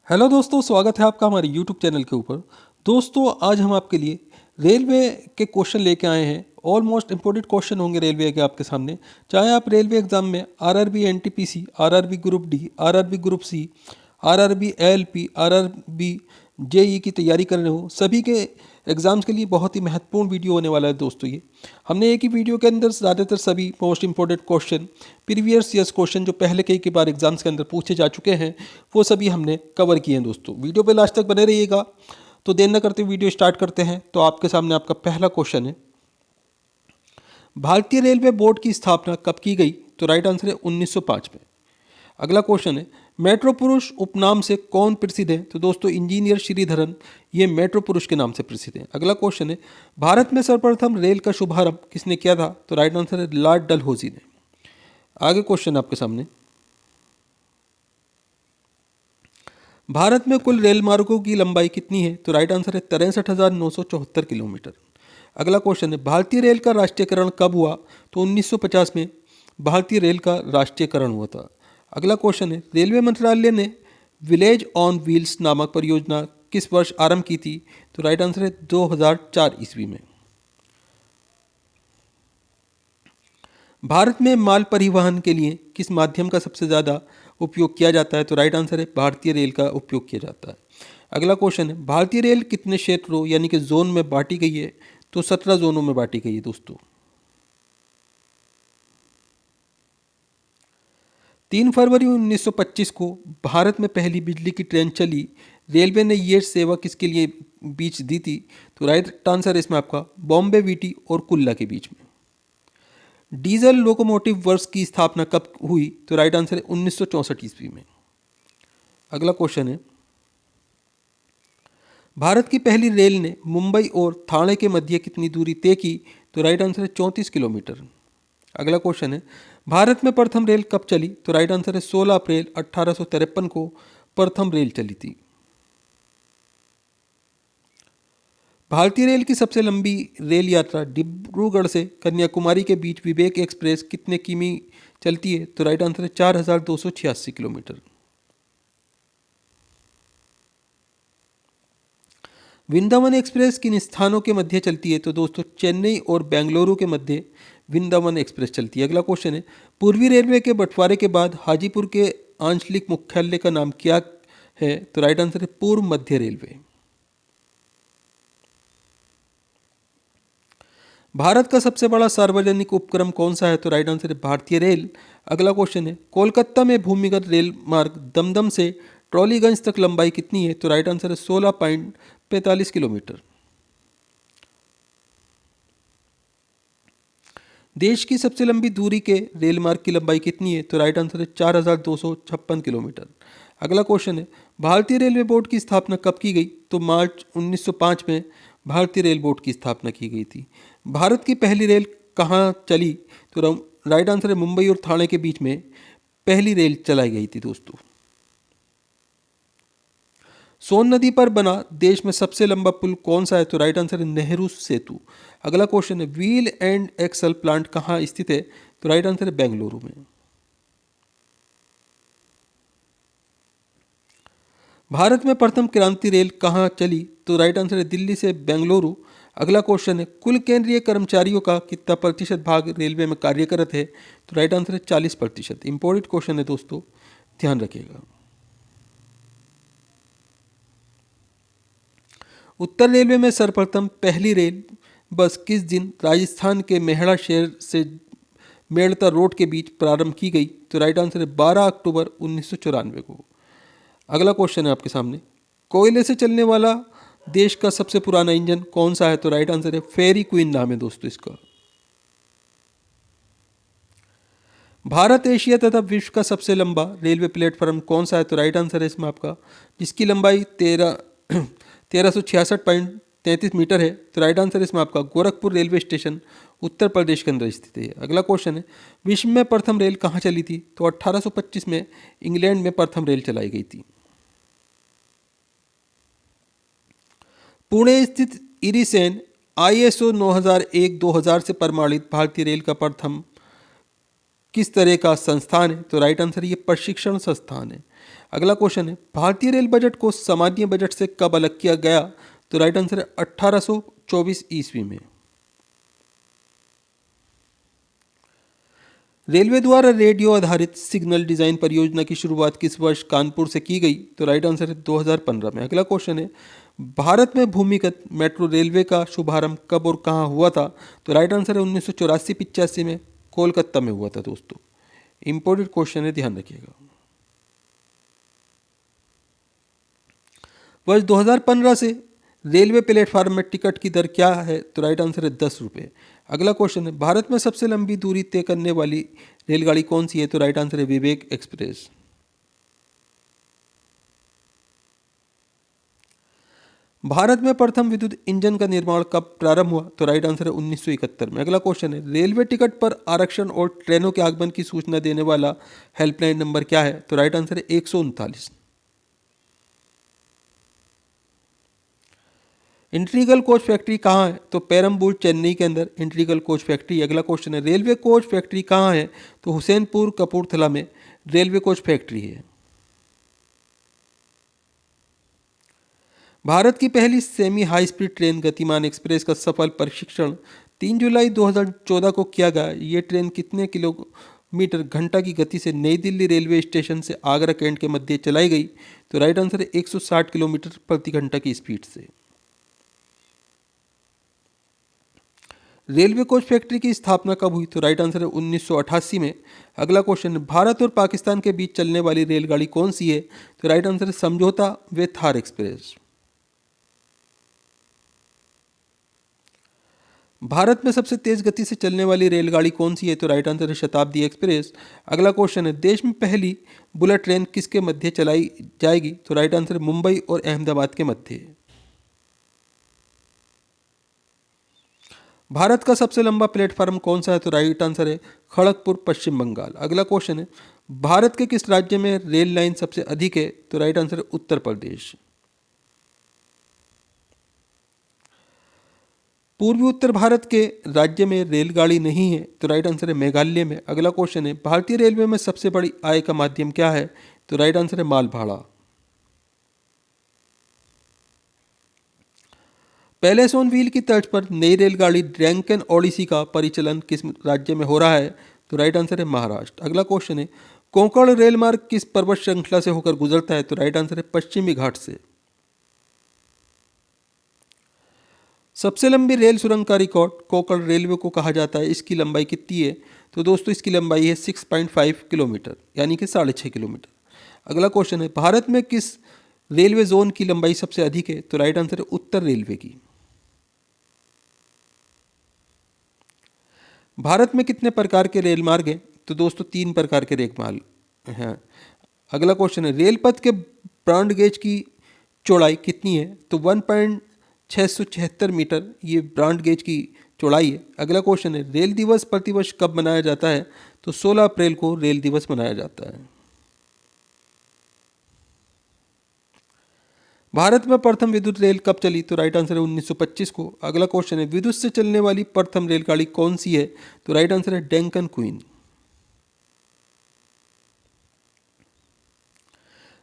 Hello दोस्तों, स्वागत है आपका हमारे यूट्यूब चैनल के ऊपर। दोस्तों, आज हम आपके लिए रेलवे के क्वेश्चन लेके आए हैं। ऑलमोस्ट इंपॉर्टेंट क्वेश्चन होंगे रेलवे के आपके सामने। चाहे आप रेलवे एग्जाम में RRB NTPC, RRB group D, RRB group C, RRB ALP, RRB JE की तैयारी कर रहे हो, सभी के एग्ज़ाम्स के लिए बहुत ही महत्वपूर्ण वीडियो होने वाला है दोस्तों। ये हमने एक ही वीडियो के अंदर ज़्यादातर सभी most important question, previous years question जो पहले कई बार एग्जाम्स के अंदर पूछे जा चुके हैं, वो सभी हमने कवर किए हैं दोस्तों। वीडियो पे लास्ट तक बने रहिएगा। तो देर न करते वीडियो स्टार्ट करते हैं। तो आपके सामने आपका पहला क्वेश्चन है, भारतीय रेलवे बोर्ड की स्थापना कब की गई? तो राइट आंसर है 1905 में। अगला क्वेश्चन है, मेट्रो पुरुष उपनाम से कौन प्रसिद्ध है? तो दोस्तों इंजीनियर श्रीधरन ये मेट्रो पुरुष के नाम से प्रसिद्ध है। अगला क्वेश्चन है, भारत में सर्वप्रथम रेल का शुभारंभ किसने किया था? तो राइट आंसर है लॉर्ड डलहौजी ने। आगे क्वेश्चन आपके सामने, भारत में कुल रेल मार्गों की लंबाई कितनी है? तो राइट आंसर है 63,974 किलोमीटर। अगला क्वेश्चन है, भारतीय रेल का राष्ट्रीयकरण कब हुआ? तो 1950 में भारतीय रेल का राष्ट्रीयकरण हुआ था। अगला क्वेश्चन है, रेलवे मंत्रालय ने विलेज ऑन व्हील्स नामक परियोजना किस वर्ष आरंभ की थी? तो राइट आंसर है 2004 ईस्वी में। भारत में माल परिवहन के लिए किस माध्यम का सबसे ज़्यादा उपयोग किया जाता है? तो राइट आंसर है भारतीय रेल का उपयोग किया जाता है। अगला क्वेश्चन है, भारतीय रेल कितने क्षेत्रों यानी कि जोन में बांटी गई है? तो 17 जोनों में बांटी गई है दोस्तों। 3 फरवरी 1925 को भारत में पहली बिजली की ट्रेन चली। रेलवे ने ये सेवा किसके लिए बीच दी थी? तो राइट आंसर है इसमें आपका बॉम्बे वीटी और कुल्ला के बीच में। डीजल लोकोमोटिव वर्क्स की स्थापना कब हुई? तो राइट आंसर है 1964 ईस्वी में। अगला क्वेश्चन है, भारत की पहली रेल ने मुंबई और ठाणे के मध्य कितनी दूरी तय की? तो राइट आंसर है 34 किलोमीटर। अगला क्वेश्चन है, भारत में प्रथम रेल कब चली? तो राइट आंसर है 16 अप्रैल 1853 को प्रथम रेल चली थी। भारतीय रेल की सबसे लंबी रेल यात्रा डिब्रूगढ़ से कन्याकुमारी के बीच विवेक एक्सप्रेस कितने किमी चलती है? तो राइट आंसर है 4286 किलोमीटर। वृंदावन एक्सप्रेस किन स्थानों के मध्य चलती है? तो दोस्तों चेन्नई और बेंगलुरु के मध्य वृंदावन एक्सप्रेस चलती है। अगला क्वेश्चन है, पूर्वी रेलवे के बंटवारे के बाद हाजीपुर के आंचलिक मुख्यालय का नाम क्या है? तो राइट आंसर है पूर्व मध्य रेलवे। भारत का सबसे बड़ा सार्वजनिक उपक्रम कौन सा है? तो राइट आंसर है भारतीय रेल। अगला क्वेश्चन है, कोलकाता में भूमिगत रेल मार्ग दमदम से ट्रॉलीगंज तक लंबाई कितनी है? तो राइट आंसर है 16.45 किलोमीटर। देश की सबसे लंबी दूरी के रेल मार्ग की लंबाई कितनी है? तो राइट आंसर है 4256 किलोमीटर। अगला क्वेश्चन है, भारतीय रेलवे बोर्ड की स्थापना कब की गई? तो मार्च 1905 में भारतीय रेल बोर्ड की स्थापना की गई थी। भारत की पहली रेल कहाँ चली? तो राइट आंसर है मुंबई और ठाणे के बीच में पहली रेल चलाई गई थी दोस्तों। सोन नदी पर बना देश में सबसे लंबा पुल कौन सा है? तो राइट आंसर है नेहरू सेतु। अगला क्वेश्चन है, व्हील एंड एक्सल प्लांट कहाँ स्थित है? तो राइट आंसर है बेंगलुरु में। भारत में प्रथम क्रांति रेल कहाँ चली? तो राइट आंसर है दिल्ली से बेंगलुरु। अगला क्वेश्चन है, कुल केंद्रीय कर्मचारियों का कितना प्रतिशत भाग रेलवे में कार्यरत है? तो राइट आंसर है 40%। इंपॉर्टेंट क्वेश्चन है दोस्तों, ध्यान रखिएगा। उत्तर रेलवे में सर्वप्रथम पहली रेल बस किस दिन राजस्थान के मेहड़ा शहर से मेड़ता रोड के बीच प्रारंभ की गई? तो राइट आंसर है 12 अक्टूबर 1994 को। अगला क्वेश्चन है आपके सामने, कोयले से चलने वाला देश का सबसे पुराना इंजन कौन सा है? तो राइट आंसर है फेरी क्वीन नाम है दोस्तों इसका। भारत, एशिया तथा विश्व का सबसे लंबा रेलवे प्लेटफॉर्म कौन सा है? तो राइट आंसर है इसमें आपका, जिसकी लंबाई 1366.33 मीटर है। तो राइट आंसर इसमें आपका गोरखपुर रेलवे स्टेशन उत्तर प्रदेश के अंदर स्थित है। अगला क्वेश्चन है, विश्व में प्रथम रेल कहाँ चली थी? तो 1825 में इंग्लैंड में प्रथम रेल चलाई गई थी। पुणे स्थित इरिसेन ISO 9001-2000 से प्रमाणित भारतीय रेल का प्रथम किस तरह का संस्थान है? तो राइट आंसर ये प्रशिक्षण संस्थान है। अगला क्वेश्चन है भारतीय रेल बजट को सामान्य बजट से कब अलग किया गया? तो राइट आंसर है 1824 ईस्वी में। रेलवे द्वारा रेडियो आधारित सिग्नल डिजाइन परियोजना की शुरुआत किस वर्ष कानपुर से की गई? तो राइट आंसर है 2015 में। अगला क्वेश्चन है भारत में भूमिगत मेट्रो रेलवे का शुभारंभ कब और कहाँ हुआ था? तो राइट आंसर है 1984-85 में कोलकाता में हुआ था दोस्तों। इंपॉर्टेंट क्वेश्चन है, ध्यान रखिएगा। वर्ष 2015 से रेलवे प्लेटफार्म में टिकट की दर क्या है? तो राइट आंसर है 10 रुपये। अगला क्वेश्चन है भारत में सबसे लंबी दूरी तय करने वाली रेलगाड़ी कौन सी है? तो राइट आंसर है विवेक एक्सप्रेस। भारत में प्रथम विद्युत इंजन का निर्माण कब प्रारंभ हुआ? तो राइट आंसर है 1971 में। अगला क्वेश्चन है रेलवे टिकट पर आरक्षण और ट्रेनों के आगमन की सूचना देने वाला हेल्पलाइन नंबर क्या है? तो राइट आंसर है 139। इंट्रीगल कोच फैक्ट्री कहाँ है? तो पेरम्बूर चेन्नई के अंदर इंट्रीगल कोच फैक्ट्री। अगला क्वेश्चन है रेलवे कोच फैक्ट्री कहाँ है? तो हुसैनपुर कपूरथला में रेलवे कोच फैक्ट्री है। भारत की पहली सेमी हाई स्पीड ट्रेन गतिमान एक्सप्रेस का सफल परीक्षण 3 जुलाई 2014 को किया गया। ये ट्रेन कितने किलोमीटर घंटा की गति से नई दिल्ली रेलवे स्टेशन से आगरा कैंट के मध्य चलाई गई? तो राइट आंसर है 160 किलोमीटर प्रति घंटा की स्पीड से। रेलवे कोच फैक्ट्री की स्थापना कब हुई? तो राइट आंसर है 1988 में। अगला क्वेश्चन है भारत और पाकिस्तान के बीच चलने वाली रेलगाड़ी कौन सी है? तो राइट आंसर है समझौता वे थार एक्सप्रेस। भारत में सबसे तेज गति से चलने वाली रेलगाड़ी कौन सी है? तो राइट आंसर है शताब्दी एक्सप्रेस। अगला क्वेश्चन है देश में पहली बुलेट ट्रेन किसके मध्य चलाई जाएगी? तो राइट आंसर है मुंबई और अहमदाबाद के मध्य। भारत का सबसे लंबा प्लेटफार्म कौन सा है? तो राइट आंसर है खड़गपुर पश्चिम बंगाल। अगला क्वेश्चन है भारत के किस राज्य में रेल लाइन सबसे अधिक है? तो राइट आंसर है उत्तर प्रदेश। पूर्वी उत्तर भारत के राज्य में रेलगाड़ी नहीं है? तो राइट आंसर है मेघालय में। अगला क्वेश्चन है भारतीय रेलवे में सबसे बड़ी आय का माध्यम क्या है? तो राइट आंसर है माल भाड़ा। पैलेस ऑन व्हील की तर्ज पर नई रेलगाड़ी ड्रैंकन ओडिसी का परिचालन किस राज्य में हो रहा है? तो राइट आंसर है महाराष्ट्र। अगला क्वेश्चन है कोंकण रेल मार्ग किस पर्वत श्रृंखला से होकर गुजरता है? तो राइट आंसर है पश्चिमी घाट से। सबसे लंबी रेल सुरंग का रिकॉर्ड कोंकण रेलवे को कहा जाता है। इसकी लंबाई कितनी है? तो दोस्तों इसकी लंबाई है 6.5 किलोमीटर, यानी कि 6.5 किलोमीटर। अगला क्वेश्चन है भारत में किस रेलवे जोन की लंबाई सबसे अधिक है? तो राइट आंसर है उत्तर रेलवे की। भारत में कितने प्रकार के रेल मार्ग हैं? तो दोस्तों 3 प्रकार के रेल मार्ग हैं। अगला क्वेश्चन है रेल पथ के ब्रॉड गेज की चौड़ाई कितनी है? तो 1.676 मीटर ये ब्रॉड गेज की चौड़ाई है। अगला क्वेश्चन है रेल दिवस प्रतिवर्ष कब मनाया जाता है? तो 16 अप्रैल को रेल दिवस मनाया जाता है। भारत में प्रथम विद्युत रेल कब चली? तो राइट आंसर है 1925 को। अगला क्वेश्चन है विद्युत से चलने वाली प्रथम रेलगाड़ी कौन सी है? तो राइट आंसर है डेक्कन क्वीन।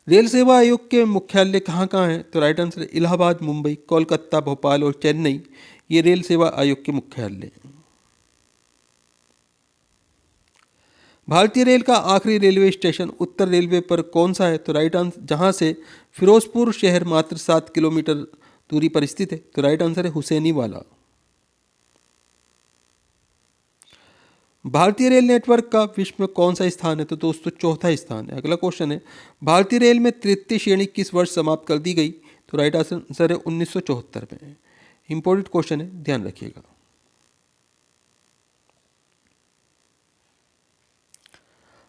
रेल सेवा आयोग के मुख्यालय कहाँ कहाँ हैं? तो राइट आंसर है इलाहाबाद, मुंबई, कोलकाता, भोपाल और चेन्नई। ये रेल सेवा आयोग के मुख्यालय हैं। भारतीय रेल का आखिरी रेलवे स्टेशन उत्तर रेलवे पर कौन सा है? तो राइट आंसर जहाँ से फिरोजपुर शहर मात्र 7 किलोमीटर दूरी पर स्थित है। तो राइट आंसर है हुसैनी वाला। भारतीय रेल नेटवर्क का विश्व में कौन सा स्थान है? तो दोस्तों चौथा स्थान है। अगला क्वेश्चन है भारतीय रेल में तृतीय श्रेणी किस वर्ष समाप्त कर दी गई? तो राइट आंसर है 1974 में। इंपॉर्टेंट क्वेश्चन है, ध्यान रखिएगा।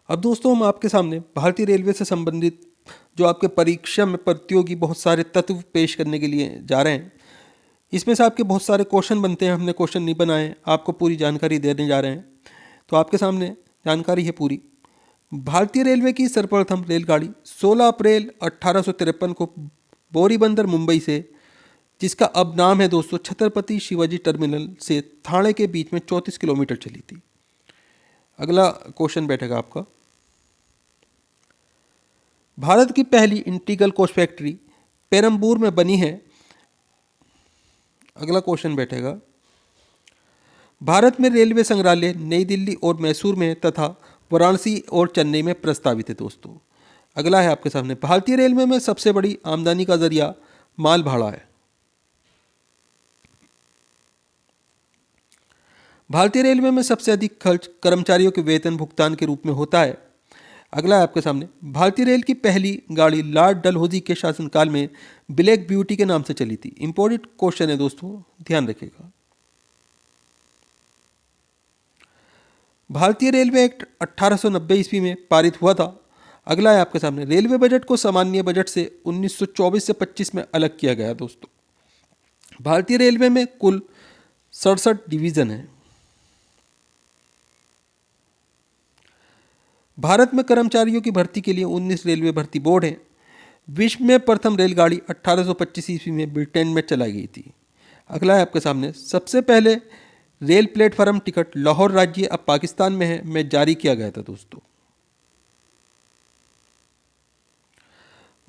अब दोस्तों हम आपके सामने भारतीय रेलवे से संबंधित जो आपके परीक्षा में प्रतियोगी बहुत सारे तत्व पेश करने के लिए जा रहे हैं। इसमें से आपके बहुत सारे क्वेश्चन बनते हैं, हमने क्वेश्चन नहीं बनाए, आपको पूरी जानकारी देने जा रहे हैं। तो आपके सामने जानकारी है पूरी। भारतीय रेलवे की सर्वप्रथम रेलगाड़ी 16 अप्रैल 1853 को बोरीबंदर मुंबई से, जिसका अब नाम है दोस्तों छत्रपति शिवाजी टर्मिनल से ठाणे के बीच में 34 किलोमीटर चली थी। अगला क्वेश्चन बैठेगा आपका भारत की पहली इंटीग्रल कोच फैक्ट्री पेरम्बूर में बनी है। अगला क्वेश्चन बैठेगा, भारत में रेलवे संग्रहालय नई दिल्ली और मैसूर में तथा वाराणसी और चेन्नई में प्रस्तावित है दोस्तों। अगला है आपके सामने, भारतीय रेलवे में सबसे बड़ी आमदनी का जरिया माल भाड़ा है। भारतीय रेलवे में सबसे अधिक खर्च कर्मचारियों के वेतन भुगतान के रूप में होता है। अगला है आपके सामने, भारतीय रेल की पहली गाड़ी लॉर्ड डलहौजी के शासनकाल में ब्लैक ब्यूटी के नाम से चली थी। इंपॉर्टेंट क्वेश्चन है दोस्तों, ध्यान रखिएगा। भारतीय रेलवे एक्ट 1890 ईस्वी में पारित हुआ था। अगला है आपके सामने, रेलवे बजट को सामान्य बजट से 1924 से 25 में अलग किया गया दोस्तों। भारतीय रेलवे में कुल 67 डिवीजन है। भारत में कर्मचारियों की भर्ती के लिए 19 रेलवे भर्ती बोर्ड हैं। विश्व में प्रथम रेलगाड़ी 1825 ईस्वी में ब्रिटेन में चलाई गई थी। अगला है आपके सामने, सबसे पहले रेल प्लेटफार्म टिकट लाहौर राज्य अब पाकिस्तान में है में जारी किया गया था दोस्तों।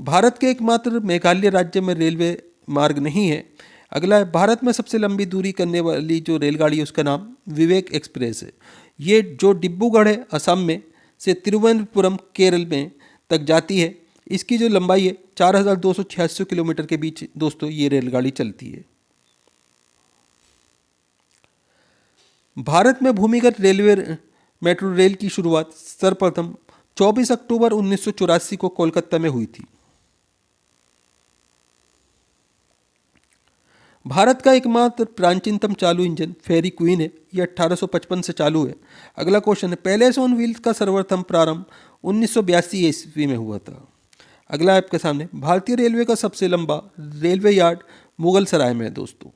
भारत के एकमात्र मेघालय राज्य में रेलवे मार्ग नहीं है। अगला है, भारत में सबसे लंबी दूरी करने वाली जो रेलगाड़ी है उसका नाम विवेक एक्सप्रेस है। ये जो डिब्रूगढ़ है असम में से तिरुवनंतपुरम केरल में तक जाती है। इसकी जो लंबाई है 4286 किलोमीटर के बीच दोस्तों ये रेलगाड़ी चलती है। भारत में भूमिगत रेलवे मेट्रो रेल की शुरुआत सर्वप्रथम 24 अक्टूबर 1984 को कोलकाता में हुई थी। भारत का एकमात्र प्राचीनतम चालू इंजन फेरी क्वीन है। यह 1855 से चालू है। अगला क्वेश्चन है, पैलेस ऑन व्हील्स का सर्वप्रथम प्रारंभ 1982 ईस्वी में हुआ था। अगला है आपके सामने, भारतीय रेलवे का सबसे लंबा रेलवे यार्ड मुगल सराय में है दोस्तों।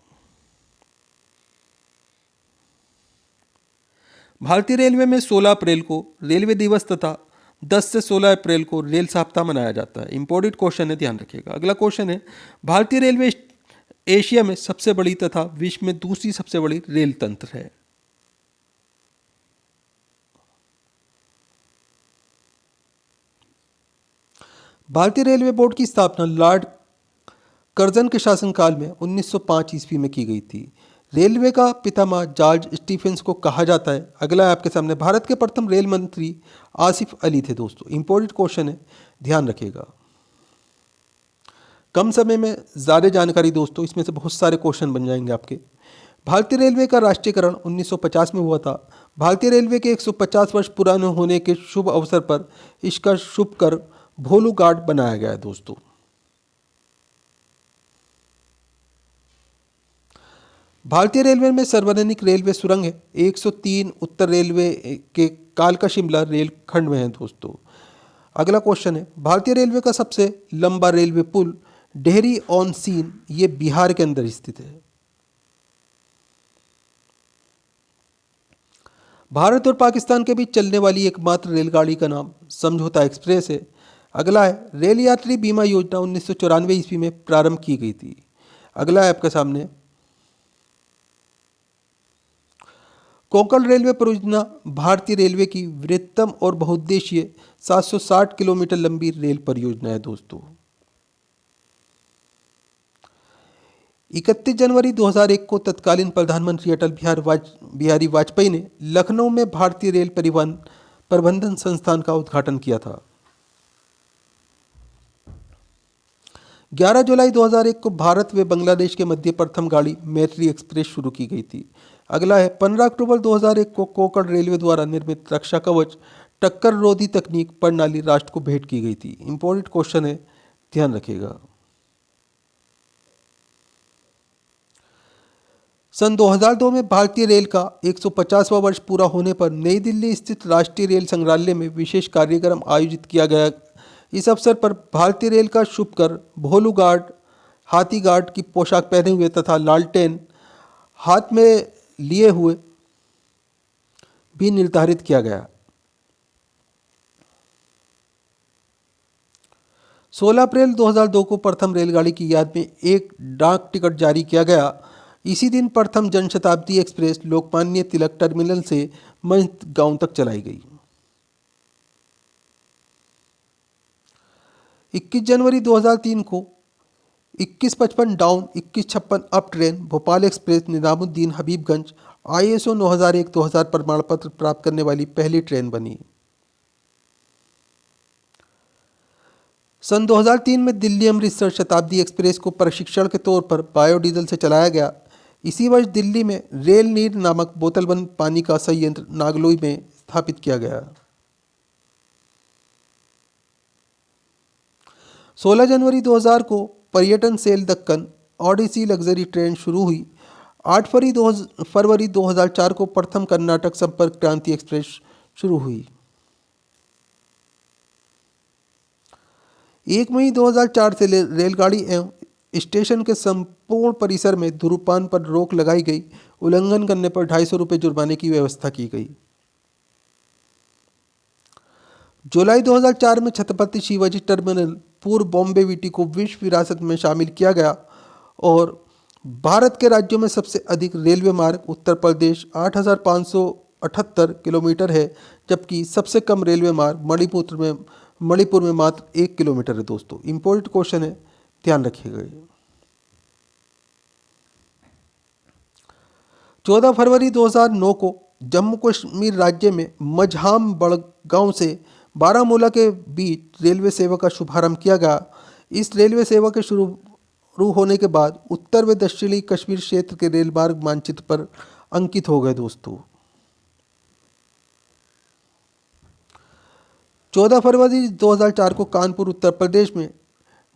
भारतीय रेलवे में 16 अप्रैल को रेलवे दिवस तथा 10 से 16 अप्रैल को रेल सप्ताह मनाया जाता है। इंपॉर्टेंट क्वेश्चन है, ध्यान रखिएगा। अगला क्वेश्चन है, भारतीय रेलवे एशिया में सबसे बड़ी तथा विश्व में दूसरी सबसे बड़ी रेल तंत्र है। भारतीय रेलवे बोर्ड की स्थापना लॉर्ड कर्जन के शासनकाल में 1905 ईस्वी में की गई थी। रेलवे का पितामह जॉर्ज स्टीफेंस को कहा जाता है। अगला है आपके सामने, भारत के प्रथम रेल मंत्री आसिफ अली थे दोस्तों। इंपॉर्टेंट क्वेश्चन है, ध्यान रखिएगा। कम समय में ज़्यादा जानकारी दोस्तों, इसमें से बहुत सारे क्वेश्चन बन जाएंगे आपके। भारतीय रेलवे का राष्ट्रीयकरण 1950 में हुआ था। भारतीय रेलवे के 150 वर्ष पुराने होने के शुभ अवसर पर इसका शुभ कर भोलू घाट बनाया गया है दोस्तों। भारतीय रेलवे में सार्वजनिक रेलवे सुरंग है 103 उत्तर रेलवे के कालका शिमला रेल खंड में है दोस्तों। अगला क्वेश्चन है, भारतीय रेलवे का सबसे लंबा रेलवे पुल डेहरी ऑन सीन ये बिहार के अंदर स्थित है। भारत और पाकिस्तान के बीच चलने वाली एकमात्र रेलगाड़ी का नाम समझौता एक्सप्रेस है। अगला है, रेल यात्री बीमा योजना 1994 ईस्वी में प्रारंभ की गई थी। अगला है आपके सामने, कोंकण रेलवे परियोजना भारतीय रेलवे की वृहत्तम और बहुउद्देशीय 760 किलोमीटर लंबी रेल परियोजना है दोस्तों। 31 जनवरी 2001 को तत्कालीन प्रधानमंत्री अटल बिहारी वाजपेयी ने लखनऊ में भारतीय रेल परिवहन प्रबंधन संस्थान का उद्घाटन किया था। 11 जुलाई 2001 को भारत व बांग्लादेश के मध्य प्रथम गाड़ी मैत्री एक्सप्रेस शुरू की गई थी। अगला है, 15 अक्टूबर 2001 को कोंकण रेलवे द्वारा निर्मित रक्षा कवच टक्कर रोधी तकनीक प्रणाली राष्ट्र को भेंट की गई थी। इंपॉर्टेंट क्वेश्चन है, ध्यान रखिएगा। सन 2002 में भारतीय रेल का 150वां वर्ष पूरा होने पर नई दिल्ली स्थित राष्ट्रीय रेल संग्रहालय में विशेष कार्यक्रम आयोजित किया गया। इस अवसर पर भारतीय रेल का शुभ कर भोलू घाट हाथी घाट की पोशाक पहने हुए तथा लालटेन हाथ में लिए हुए भी निर्धारित किया गया। 16 अप्रैल 2002 को प्रथम रेलगाड़ी की याद में एक डाक टिकट जारी किया गया। इसी दिन प्रथम जनशताब्दी एक्सप्रेस लोकमान्य तिलक टर्मिनल से मंझ गांव तक चलाई गई। 21 जनवरी 2003 को 2155 down 2156 up train Bhopal express Nizamuddin Habibganj ISO 9001-2000 प्रमाण पत्र प्राप्त करने वाली पहली ट्रेन बनी। सन 2003 में दिल्ली अमृतसर शताब्दी एक्सप्रेस को प्रशिक्षण के तौर पर बायोडीजल से चलाया गया। इसी वर्ष दिल्ली में रेल नीर नामक बोतलबंद पानी का संयंत्र नागलोई में स्थापित किया गया। 16 जनवरी 2000 को पर्यटन cell Deccan Odyssey luxury train शुरू हुई। 8 फरवरी 2004 को प्रथम कर्नाटक संपर्क क्रांति एक्सप्रेस शुरू हुई। 1 मई 2004 से रेलगाड़ी एवं स्टेशन के संपूर्ण परिसर में धूम्रपान पर रोक लगाई गई। उल्लंघन करने पर 250 रुपये जुर्माने की व्यवस्था की गई। जुलाई 2004 में छत्रपति शिवाजी टर्मिनल पूर्व बॉम्बे वीटी को विश्व विरासत में शामिल किया गया और भारत के राज्यों में सबसे अधिक रेलवे मार्ग उत्तर प्रदेश 8,578 किलोमीटर है, जबकि सबसे कम रेलवे मार्ग मणिपुर में मात्र 1 किलोमीटर है। दोस्तों इंपॉर्टेंट क्वेश्चन है, ध्यान रखिएगा। 14 फरवरी 2009 को जम्मू कश्मीर राज्य में मझाम बड़गांव से बारामूला के बीच रेलवे सेवा का शुभारंभ किया गया। इस रेलवे सेवा के शुरू होने के बाद उत्तर व दक्षिणी कश्मीर क्षेत्र के रेल मार्ग मानचित्र पर अंकित हो गए। दोस्तों 14 फरवरी 2004 को कानपुर उत्तर प्रदेश में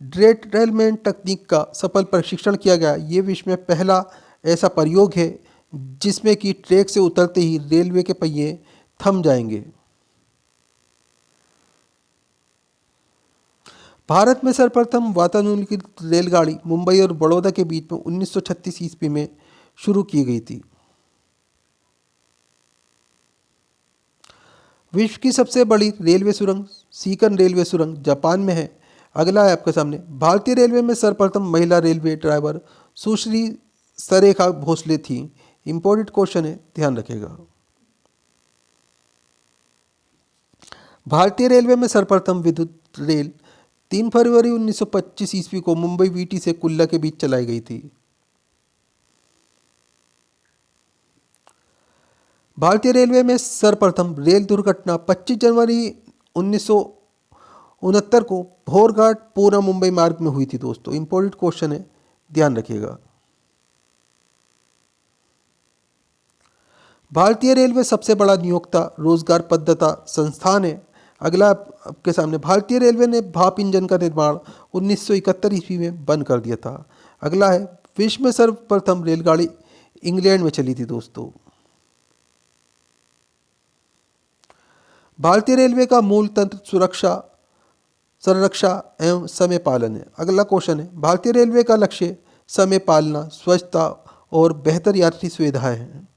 ड्रेटलमेंट तकनीक का सफल प्रशिक्षण किया गया। ये विश्व में पहला ऐसा प्रयोग है जिसमें कि ट्रैक से उतरते ही रेलवे के पहिए थम जाएंगे। भारत में सर्वप्रथम वातानुकूलित रेलगाड़ी मुंबई और बड़ौदा के बीच में 1936 ईस्वी में शुरू की गई थी। विश्व की सबसे बड़ी रेलवे सुरंग सीकन रेलवे सुरंग जापान में है। अगला है आपके सामने, भारतीय रेलवे में सर्वप्रथम महिला रेलवे ड्राइवर सुश्री सरेखा भोसले थी। इंपॉर्टेंट क्वेश्चन है, ध्यान रखिएगा। भारतीय रेलवे में सर्वप्रथम विद्युत रेल 3 फरवरी 1925 ईस्वी को मुंबई वीटी से कुल्ला के बीच चलाई गई थी। भारतीय रेलवे में सर्वप्रथम रेल दुर्घटना 25 जनवरी 1969 को भोरघाट पूना मुंबई मार्ग में हुई थी। दोस्तों इंपॉर्टेंट क्वेश्चन है, ध्यान रखिएगा। भारतीय रेलवे सबसे बड़ा नियोक्ता रोजगार पद्धता संस्थान है। अगला आपके सामने, भारतीय रेलवे ने भाप इंजन का निर्माण 1971 ईस्वी में बंद कर दिया था। अगला है, विश्व में सर्वप्रथम रेलगाड़ी इंग्लैंड में चली थी। दोस्तों भारतीय रेलवे का मूल तंत्र सुरक्षा, संरक्षा एवं समय पालन है। अगला क्वेश्चन है, भारतीय रेलवे का लक्ष्य समय पालना, स्वच्छता और बेहतर यात्री सुविधाएं हैं।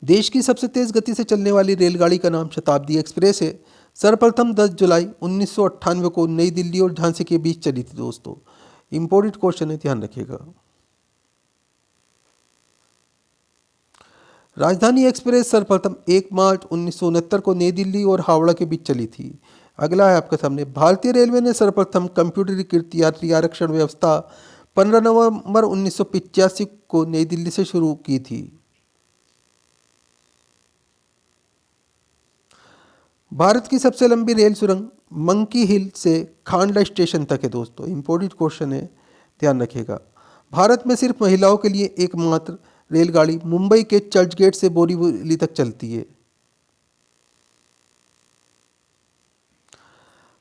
देश की सबसे तेज गति से चलने वाली रेलगाड़ी का नाम शताब्दी एक्सप्रेस है। सर्वप्रथम 10 जुलाई 1998 को नई दिल्ली और झांसी के बीच चली थी। दोस्तों इंपॉर्टेंट क्वेश्चन है, ध्यान रखिएगा। राजधानी एक्सप्रेस सर्वप्रथम 1 मार्च 1969 को नई दिल्ली और हावड़ा के बीच चली थी। अगला है आपके सामने, भारतीय रेलवे ने सर्वप्रथम कंप्यूटरीकृत यात्री आरक्षण व्यवस्था 15 नवंबर 1985 को नई दिल्ली से शुरू की थी। भारत की सबसे लंबी रेल सुरंग मंकी हिल से खांडला स्टेशन तक है। दोस्तों इंपॉर्टेंट क्वेश्चन है, ध्यान रखिएगा। भारत में सिर्फ महिलाओं के लिए एकमात्र रेलगाड़ी मुंबई के चर्चगेट से बोरीवली तक चलती है।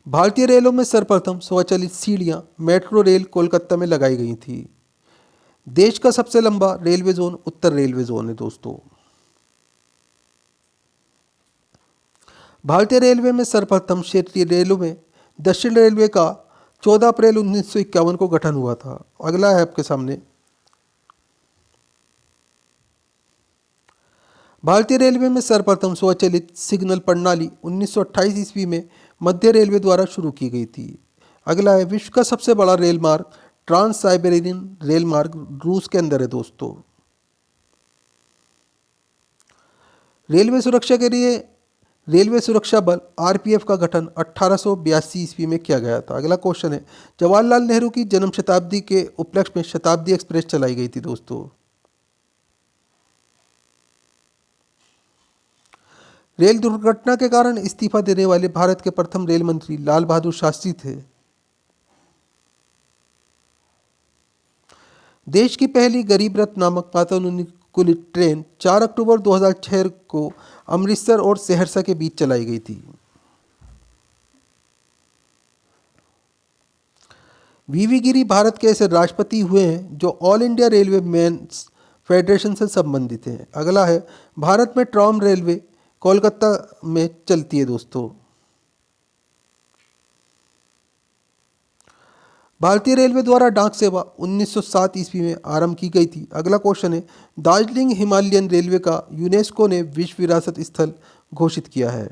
भारतीय रेलों में सर्वप्रथम स्वचालित सीढ़ियां मेट्रो रेल कोलकाता में लगाई गई थी। देश का सबसे लंबा रेलवे जोन उत्तर रेलवे जोन है। दोस्तों भारतीय रेलवे में सर्वप्रथम क्षेत्रीय रेलों में दक्षिण रेलवे का 14 अप्रैल 1951 को गठन हुआ था। अगला है आपके सामने, भारतीय रेलवे में सर्वप्रथम स्वचालित सिग्नल प्रणाली 1928 ईस्वी में मध्य रेलवे द्वारा शुरू की गई थी। अगला है, विश्व का सबसे बड़ा रेल मार्ग ट्रांस साइबेरियन रेल मार्ग रूस के अंदर है। दोस्तों रेलवे सुरक्षा के लिए रेलवे सुरक्षा बल आरपीएफ का गठन 1882 ईस्वी में किया गया था। अगला क्वेश्चन है, जवाहरलाल नेहरू की जन्म शताब्दी के उपलक्ष्य में शताब्दी एक्सप्रेस चलाई गई थी दोस्तों। रेल दुर्घटना के कारण इस्तीफा देने वाले भारत के प्रथम रेल मंत्री लाल बहादुर शास्त्री थे। देश की पहली गरीब रथ नामक वातानुकूलित ट्रेन 4 अक्टूबर 2006 को अमृतसर और सहरसा के बीच चलाई गई थी। वीवी गिरी भारत के ऐसे राष्ट्रपति हुए हैं जो All India Railway Men's Federation से संबंधित हैं। अगला है, भारत में ट्राम रेलवे कोलकाता में चलती है दोस्तों। भारतीय रेलवे द्वारा डाक सेवा 1907 ईस्वी में आरंभ की गई थी। अगला क्वेश्चन है, दार्जिलिंग हिमालयन रेलवे का यूनेस्को ने विश्व विरासत स्थल घोषित किया है।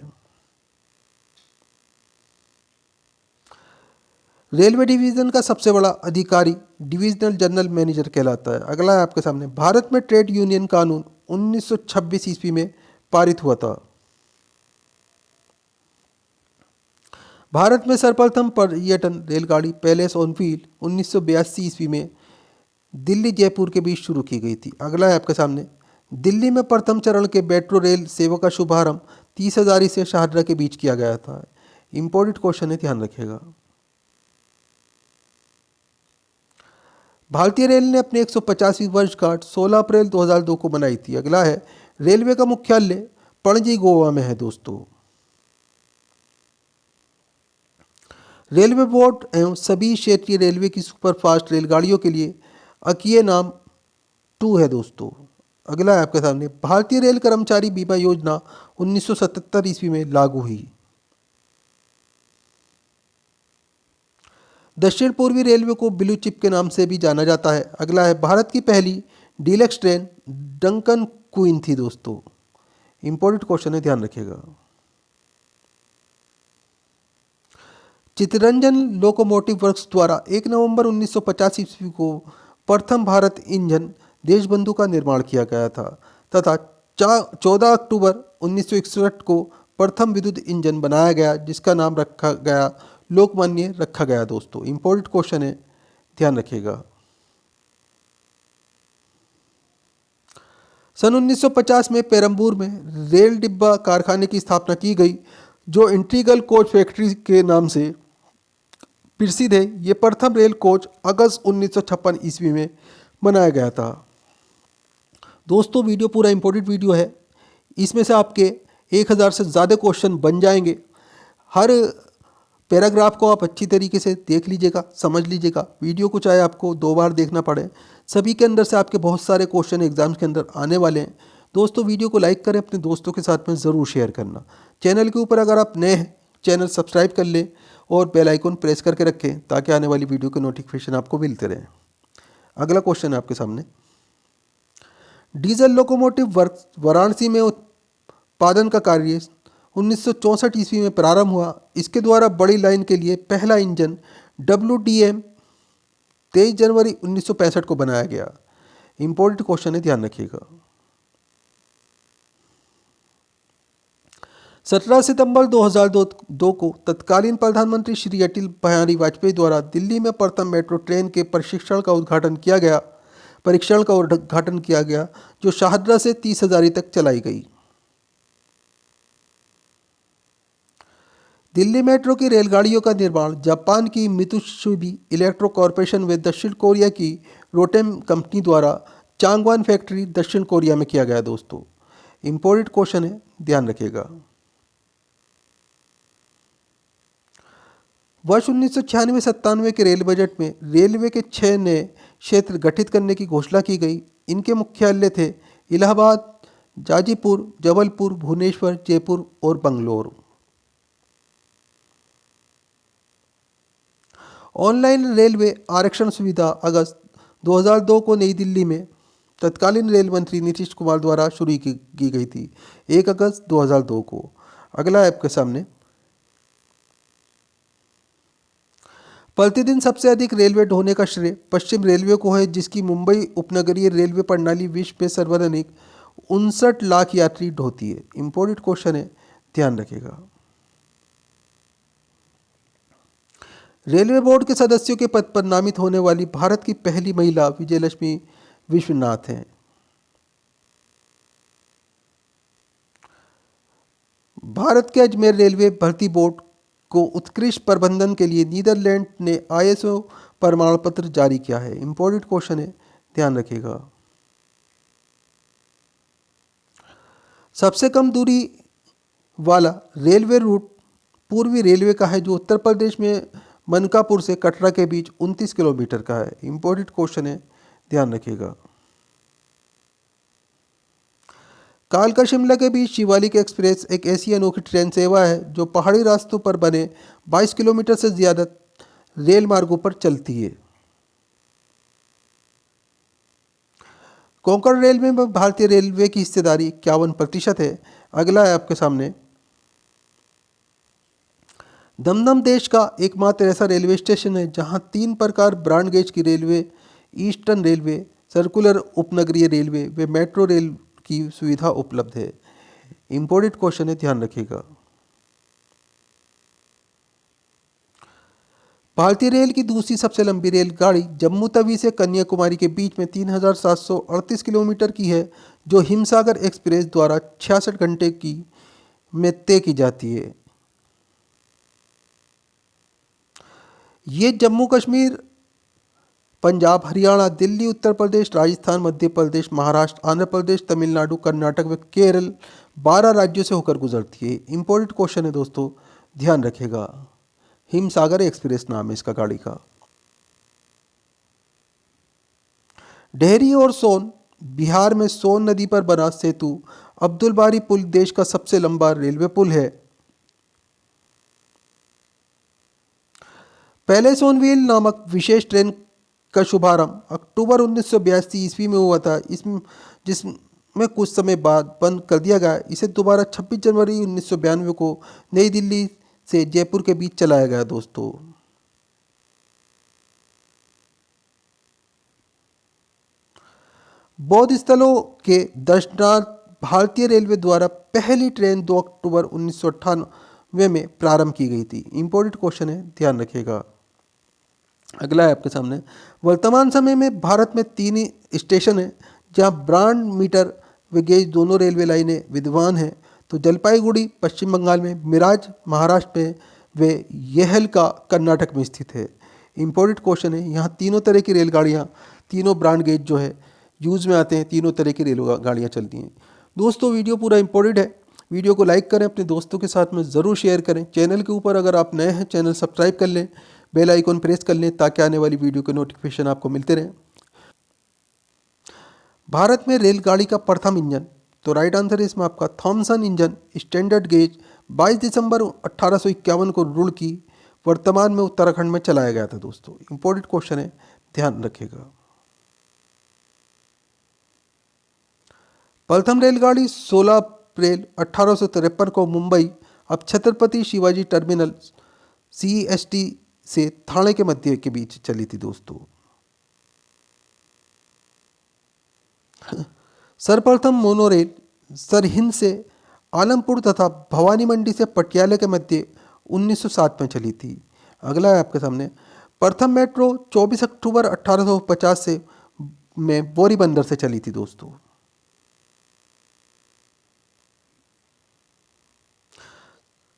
रेलवे डिवीजन का सबसे बड़ा अधिकारी डिविजनल जनरल मैनेजर कहलाता है। अगला है आपके सामने, भारत में ट्रेड यूनियन कानून 1926 ईस्वी में पारित हुआ था। भारत में सर्वप्रथम पर्यटन रेलगाड़ी पैलेस ऑन व्हील 1982 ईस्वी में दिल्ली जयपुर के बीच शुरू की गई थी। अगला है आपके सामने, दिल्ली में प्रथम चरण के मेट्रो रेल सेवा का शुभारंभ 30 हजारी से शाहदरा के बीच किया गया था। इंपॉर्टेंट क्वेश्चन है, ध्यान रखिएगा। भारतीय रेल ने अपनी 150वीं वर्षगांठ 16 अप्रैल 2002 को मनाई थी। अगला है, रेलवे का मुख्यालय पणजी गोवा में है दोस्तों। रेलवे बोर्ड एवं सभी क्षेत्रीय रेलवे की सुपरफास्ट रेलगाड़ियों के लिए अकीय नाम 2 है दोस्तों। अगला है आपके सामने, भारतीय रेल कर्मचारी बीमा योजना 1977 ईस्वी में लागू हुई। दक्षिण पूर्वी रेलवे को ब्लू चिप के नाम से भी जाना जाता है। अगला है, भारत की पहली डीलक्स ट्रेन डंकन क्वीन थी दोस्तों। इंपॉर्टेंट क्वेश्चन है, ध्यान रखिएगा। चित्तरंजन लोकोमोटिव वर्क्स द्वारा 1 नवंबर 1950 ईस्वी को प्रथम भारत इंजन देशबंधु का निर्माण किया गया था तथा 14 अक्टूबर 1961 को प्रथम विद्युत इंजन बनाया गया, जिसका नाम रखा गया लोकमान्य रखा गया दोस्तों। इंपॉर्टेंट क्वेश्चन है, ध्यान रखिएगा। सन 1950 में पेरम्बूर में रेल डिब्बा कारखाने की स्थापना की गई, जो इंटीग्रल कोच फैक्ट्री के नाम से प्रसिद्ध है। ये प्रथम रेल कोच अगस्त 1956 ईस्वी में बनाया गया था। दोस्तों, वीडियो पूरा इंपॉर्टेंट वीडियो है। इसमें से आपके 1000 से ज़्यादा क्वेश्चन बन जाएंगे। हर पैराग्राफ को आप अच्छी तरीके से देख लीजिएगा, समझ लीजिएगा। वीडियो को चाहे आपको 2 बार देखना पड़े, सभी के अंदर से आपके बहुत सारे क्वेश्चन एग्जाम्स के अंदर आने वाले हैं। दोस्तों, वीडियो को लाइक करें, अपने दोस्तों के साथ में ज़रूर शेयर करना। चैनल के ऊपर अगर आप नए हैं, चैनल सब्सक्राइब कर लें और बेल आइकन प्रेस करके रखें ताकि आने वाली वीडियो के नोटिफिकेशन आपको मिलते रहें। अगला क्वेश्चन है आपके सामने, डीजल लोकोमोटिव वर्क्स वाराणसी में उत्पादन का कार्य 1964 ईस्वी में प्रारंभ हुआ। इसके द्वारा बड़ी लाइन के लिए पहला इंजन WDM 23 जनवरी 1965 को बनाया गया। इंपॉर्टेंट क्वेश्चन है, ध्यान रखिएगा। 17 सितंबर 2002 को तत्कालीन प्रधानमंत्री श्री अटल बिहारी वाजपेयी द्वारा दिल्ली में प्रथम मेट्रो ट्रेन के परीक्षण का उद्घाटन किया गया, जो शाहदरा से 30 हजारी तक चलाई गई। दिल्ली मेट्रो की रेलगाड़ियों का निर्माण जापान की मित्सुबिशी इलेक्ट्रो कॉरपोरेशन व दक्षिण कोरिया की रोटेम कंपनी द्वारा चांगवान फैक्ट्री दक्षिण कोरिया में किया गया दोस्तों। इंपॉर्टेंट क्वेश्चन है, ध्यान रखिएगा। वर्ष 1996-97 के रेल बजट में रेलवे के 6 नए क्षेत्र गठित करने की घोषणा की गई। इनके मुख्यालय थे इलाहाबाद, जाजीपुर, जबलपुर, भुवनेश्वर, जयपुर और बंगलोर। ऑनलाइन रेलवे आरक्षण सुविधा अगस्त 2002 को नई दिल्ली में तत्कालीन रेल मंत्री नीतीश कुमार द्वारा शुरू की गई थी, 1 अगस्त 2002 को। अगला है आपके सामने, प्रतिदिन सबसे अधिक रेलवे ढोने का श्रेय पश्चिम रेलवे को है, जिसकी मुंबई उपनगरीय रेलवे प्रणाली विश्व में सर्वाधिक 59 लाख यात्री ढोती है। इंपॉर्टेंट क्वेश्चन है, ध्यान रखिएगा। रेलवे बोर्ड के सदस्यों के पद पर नामित होने वाली भारत की पहली महिला विजयलक्ष्मी विश्वनाथ हैं। भारत के अजमेर रेलवे भर्ती बोर्ड को उत्कृष्ट प्रबंधन के लिए नीदरलैंड ने ISO प्रमाण पत्र जारी किया है। इंपॉर्टेंट क्वेश्चन है, ध्यान रखिएगा। सबसे कम दूरी वाला रेलवे रूट पूर्वी रेलवे का है, जो उत्तर प्रदेश में मनकापुर से कटरा के बीच 29 किलोमीटर का है। इंपॉर्टेंट क्वेश्चन है, ध्यान रखिएगा। कालका शिमला के बीच शिवालिक एक्सप्रेस एक ऐसी अनोखी ट्रेन सेवा है जो पहाड़ी रास्तों पर बने 22 किलोमीटर से ज़्यादा रेल मार्गों पर चलती है। कोंकण रेलवे में भारतीय रेलवे की हिस्सेदारी 51% है। अगला है आपके सामने, दमदम देश का एकमात्र ऐसा रेलवे स्टेशन है जहां 3 प्रकार ब्रॉड गेज की रेलवे, ईस्टर्न रेलवे, सर्कुलर उपनगरीय रेलवे व मेट्रो रेल की सुविधा उपलब्ध है। इंपॉर्टेंट क्वेश्चन है, ध्यान रखिएगा। भारतीय रेल की दूसरी सबसे लंबी रेलगाड़ी जम्मू तवी से कन्याकुमारी के बीच में 3738 किलोमीटर की है, जो हिमसागर एक्सप्रेस द्वारा 66 घंटे की में तय की जाती है। ये जम्मू कश्मीर, पंजाब, हरियाणा, दिल्ली, उत्तर प्रदेश, राजस्थान, मध्य प्रदेश, महाराष्ट्र, आंध्र प्रदेश, तमिलनाडु, कर्नाटक व केरल 12 राज्यों से होकर गुजरती है। इंपॉर्टेंट क्वेश्चन है दोस्तों, ध्यान रखिएगा। हिमसागर एक्सप्रेस नाम है इसका गाड़ी का। डेहरी और सोन, बिहार में सोन नदी पर बना सेतु अब्दुल बारी पुल देश का सबसे लंबा रेलवे पुल है। पहले सोनवील नामक विशेष ट्रेन का शुभारंभ अक्टूबर 1982 ईस्वी में हुआ था, जिसमें कुछ समय बाद बंद कर दिया गया। इसे दोबारा 26 जनवरी 1992 को नई दिल्ली से जयपुर के बीच चलाया गया दोस्तों। बौद्ध स्थलों के दर्शनार्थ भारतीय रेलवे द्वारा पहली ट्रेन 2 अक्टूबर 1998 में प्रारंभ की गई थी। इंपॉर्टेंट क्वेश्चन है, ध्यान रखिएगा। अगला है आपके सामने, वर्तमान समय में भारत में 3 स्टेशन हैं जहां ब्रॉड मीटर व गेज दोनों रेलवे लाइनें विद्यमान हैं। तो जलपाईगुड़ी पश्चिम बंगाल में, मिराज महाराष्ट्र में व यहलका कर्नाटक में स्थित है। इंपॉर्टेंट क्वेश्चन है, यहाँ तीनों तरह की रेलगाड़ियाँ, तीनों ब्रॉड गेज जो है यूज़ में आते हैं, तीनों तरह की रेलगाड़ियाँ चलती हैं। दोस्तों वीडियो पूरा इंपॉर्टेंट है, वीडियो को लाइक करें, अपने दोस्तों के साथ में ज़रूर शेयर करें। चैनल के ऊपर अगर आप नए हैं, चैनल सब्सक्राइब कर लें, बेल आइकन प्रेस कर लें ताकि आने वाली वीडियो के नोटिफिकेशन आपको मिलते रहें। भारत में रेलगाड़ी का प्रथम इंजन, तो राइट आंसर है इसमें आपका थॉमसन इंजन स्टैंडर्ड गेज 22 दिसंबर 1851 को रुड़की, वर्तमान में उत्तराखंड में चलाया गया था दोस्तों। इंपॉर्टेंट क्वेश्चन है, ध्यान रखिएगा। प्रथम रेलगाड़ी 16 अप्रैल 1853 को मुंबई अब छत्रपति शिवाजी टर्मिनल CST से थाने के मध्य के बीच चली थी दोस्तों। सर्वप्रथम मोनोरेल सरहिंद से आलमपुर तथा भवानी मंडी से पटियाला के मध्य 1907 में चली थी। अगला है आपके सामने, प्रथम मेट्रो 24 अक्टूबर 1850 से में बोरीबंदर से चली थी दोस्तों।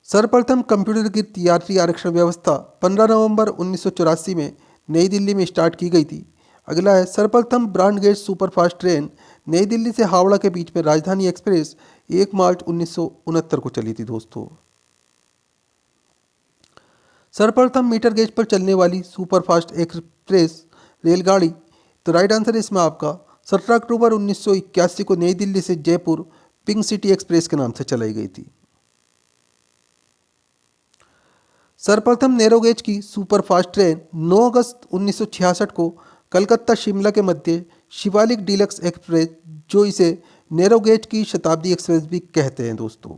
सर्वप्रथम कंप्यूटरीकृत यात्री आरक्षण व्यवस्था 15 नवंबर 1984 में नई दिल्ली में स्टार्ट की गई थी। अगला है, सर्वप्रथम ब्रॉड गेज सुपरफास्ट ट्रेन नई दिल्ली से हावड़ा के बीच में राजधानी एक्सप्रेस 1 मार्च 1969 को चली थी दोस्तों। सर्वप्रथम मीटर गेज पर चलने वाली सुपरफास्ट एक्सप्रेस रेलगाड़ी, तो राइट आंसर है इसमें आपका 17 अक्टूबर 1981 को नई दिल्ली से जयपुर पिंक सिटी एक्सप्रेस के नाम से चलाई गई थी। सर्वप्रथम नैरो गेज की सुपरफास्ट ट्रेन 9 अगस्त 1966 को कलकत्ता शिमला के मध्य शिवालिक डीलक्स एक्सप्रेस, जो इसे नैरो गेज की शताब्दी एक्सप्रेस भी कहते हैं दोस्तों।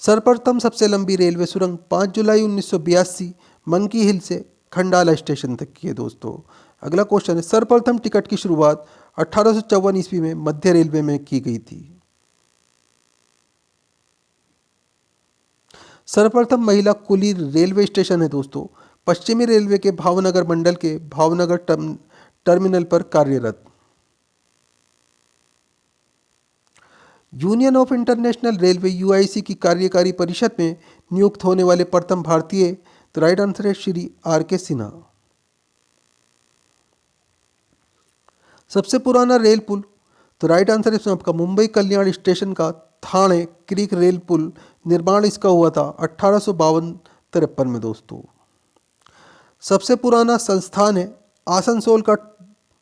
सर्वप्रथम सबसे लंबी रेलवे सुरंग 5 जुलाई 1982 मंकी हिल से खंडाला स्टेशन तक की है दोस्तों। अगला क्वेश्चन है, सर्वप्रथम टिकट की शुरुआत 1854 ईस्वी में मध्य रेलवे में की गई थी। सर्वप्रथम महिला कुली रेलवे स्टेशन है दोस्तों, पश्चिमी रेलवे के भावनगर मंडल के भावनगर टर्मिनल पर कार्यरत। Union of international railway UIC की कार्यकारी परिषद में नियुक्त होने वाले प्रथम भारतीय, तो राइट आंसर है श्री आर के सिन्हा। सबसे पुराना रेल पुल, तो राइट आंसर है इसमें आपका मुंबई कल्याण स्टेशन का थाने क्रीक रेल पुल निर्माण इसका हुआ था 1852-53 में दोस्तों। सबसे पुराना संस्थान है आसनसोल का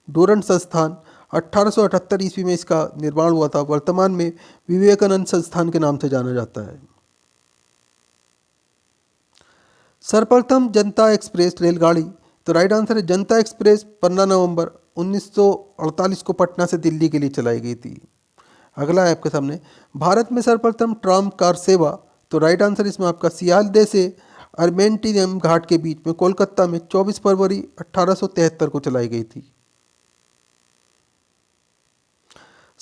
डोरंट संस्थान, 1878 ईस्वी में इसका निर्माण हुआ था। वर्तमान में विवेकानंद संस्थान के नाम से जाना जाता है। सर्वप्रथम जनता एक्सप्रेस रेलगाड़ी, तो राइट आंसर है जनता एक्सप्रेस 15 नवंबर 1948 को पटना से दिल्ली के लिए चलाई गई थी। अगला है आपके सामने, भारत में सर्वप्रथम ट्राम कार सेवा, तो राइट आंसर इसमें आपका सियालदह से अर्मेंटियम घाट के बीच में कोलकाता में 24 फरवरी 1873 को चलाई गई थी।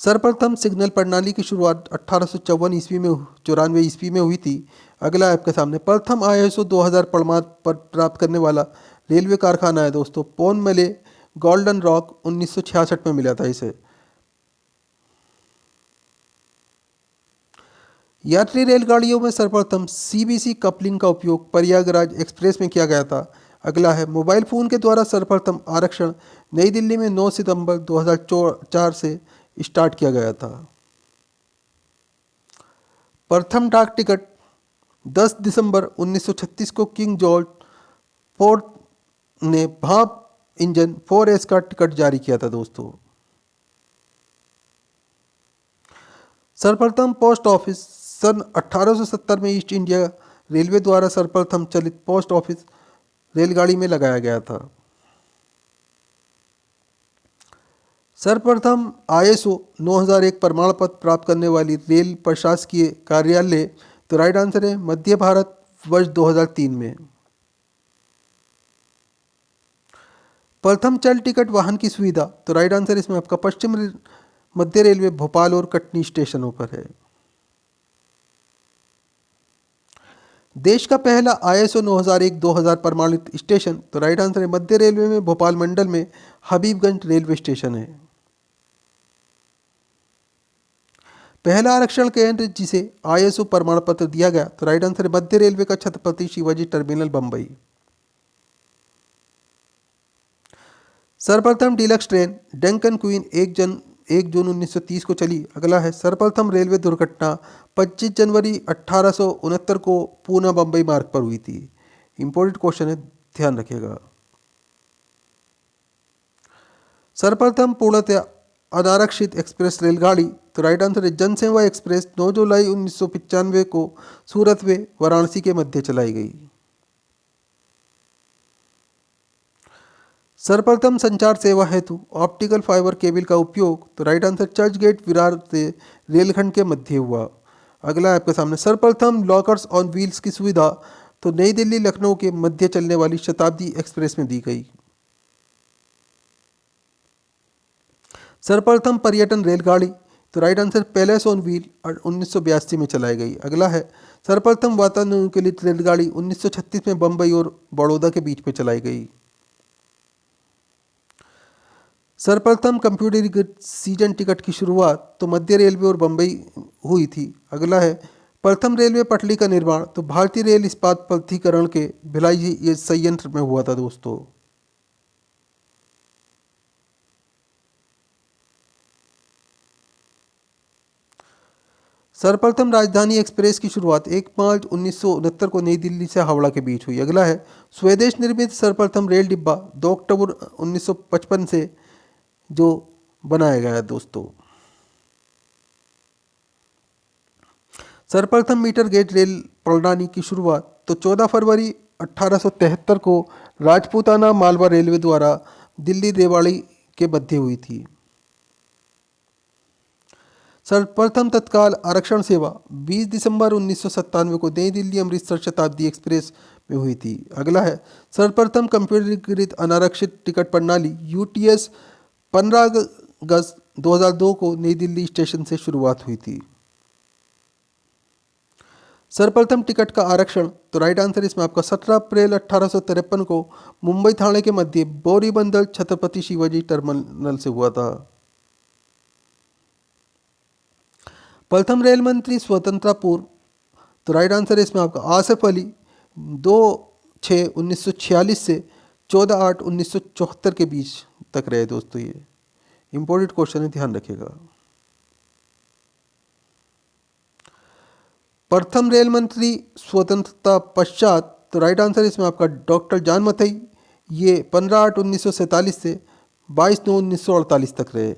सर्वप्रथम सिग्नल प्रणाली की शुरुआत 1854 ईस्वी में 94 ईस्वी में हुई थी। अगला है आपके सामने, प्रथम ISO 2000 प्रमाण पत्र प्राप्त करने वाला रेलवे कारखाना है दोस्तों पोन मले गोल्डन रॉक, 1966 में मिला था इसे। यात्री रेलगाड़ियों में सर्वप्रथम CBC कपलिंग का उपयोग प्रयागराज एक्सप्रेस में किया गया था। अगला है, मोबाइल फ़ोन के द्वारा सर्वप्रथम आरक्षण नई दिल्ली में 9 सितंबर 2004 से स्टार्ट किया गया था। प्रथम डाक टिकट 10 दिसंबर 1936 को किंग जॉर्ज फोर्थ ने भाप इंजन 4S का टिकट जारी किया था दोस्तों। सर्वप्रथम पोस्ट ऑफिस सन 1870 में ईस्ट इंडिया रेलवे द्वारा सर्वप्रथम चलित पोस्ट ऑफिस रेलगाड़ी में लगाया गया था। सर्वप्रथम ISO 9001 प्रमाण पत्र प्राप्त करने वाली रेल प्रशासकीय कार्यालय, तो राइट आंसर है मध्य भारत, वर्ष 2003 में। प्रथम चल टिकट वाहन की सुविधा, तो राइट आंसर इसमें आपका पश्चिम मध्य रेलवे भोपाल और कटनी स्टेशनों पर है। देश का पहला ISO 9001-2000 प्रमाणित स्टेशन, तो राइट आंसर है मध्य रेलवे में भोपाल मंडल में हबीबगंज रेलवे स्टेशन है। पहला आरक्षण केंद्र जिसे ISO प्रमाण पत्र दिया गया, तो राइट आंसर है मध्य रेलवे का छत्रपति शिवाजी टर्मिनल बंबई। सर्वप्रथम डीलक्स ट्रेन डंकन क्वीन 1 जून 1930 को चली। अगला है, सर्वप्रथम रेलवे दुर्घटना 25 जनवरी 1869 को पूना बंबई मार्ग पर हुई थी। इंपॉर्टेंट क्वेश्चन है, ध्यान रखिएगा। सर्वप्रथम पूर्णतः अनारक्षित एक्सप्रेस रेलगाड़ी, तो राइट आंसर है जनसेवा एक्सप्रेस 9 जुलाई 1995 को सूरत व वाराणसी के मध्य चलाई गई। सर्वप्रथम संचार सेवा हेतु ऑप्टिकल फाइबर केबल का उपयोग, तो right answer Churchgate Virar से रेलखंड के मध्य हुआ। अगला है आपके सामने, सर्वप्रथम लॉकर्स ऑन व्हील्स की सुविधा, तो नई दिल्ली लखनऊ के मध्य चलने वाली शताब्दी एक्सप्रेस में दी गई। सर्वप्रथम पर्यटन रेलगाड़ी, तो right answer palace on wheel 1982 में चलाई गई। अगला है, सर्वप्रथम वातानुकूलित रेलगाड़ी 1936 में बंबई और बड़ौदा के बीच में चलाई गई। सर्वप्रथम कंप्यूटरीकृत सीजन टिकट की शुरुआत, तो मध्य रेलवे और बंबई हुई थी। अगला है, प्रथम रेलवे पटरी का निर्माण, तो भारतीय रेल इस्पात प्राधिकरण के भिलाई ये संयंत्र में हुआ था दोस्तों। सर्वप्रथम राजधानी एक्सप्रेस की शुरुआत 1 मार्च 1969 को नई दिल्ली से हावड़ा के बीच हुई। अगला है, स्वदेश निर्मित सर्वप्रथम रेल डिब्बा 2 अक्टूबर 1955 से जो बनाया गया है दोस्तों। सर्वप्रथम मीटर गेज रेल प्रणाली की शुरुआत, तो 14 फरवरी 1873 को राजपूताना मालवा रेलवे द्वारा दिल्ली रेवाड़ी के मध्य हुई थी। सर्वप्रथम तत्काल आरक्षण सेवा 20 दिसंबर 1997 को नई दिल्ली अमृतसर शताब्दी एक्सप्रेस में हुई थी। अगला है, सर्वप्रथम कंप्यूटरीकृत अनारक्षित टिकट प्रणाली UTS 15 अगस्त 2002 को नई दिल्ली स्टेशन से शुरुआत हुई थी। सर्वप्रथम टिकट का आरक्षण, तो राइट आंसर इसमें आपका 17 अप्रैल 1853 को मुंबई थाने के मध्य बोरीबंदर छत्रपति शिवाजी टर्मिनल से हुआ था। प्रथम रेल मंत्री स्वतंत्रता पूर्व, तो राइट आंसर इसमें आपका आसिफ अली 2/6/1946 से 14/8/1974 के बीच तक रहे दोस्तों। ये इंपॉर्टेंट क्वेश्चन है, ध्यान रखिएगा। प्रथम रेल मंत्री स्वतंत्रता पश्चात, तो राइट आंसर इसमें आपका डॉक्टर जॉन मथई, ये 15/8/1947 से 22/9/1948 तक रहे।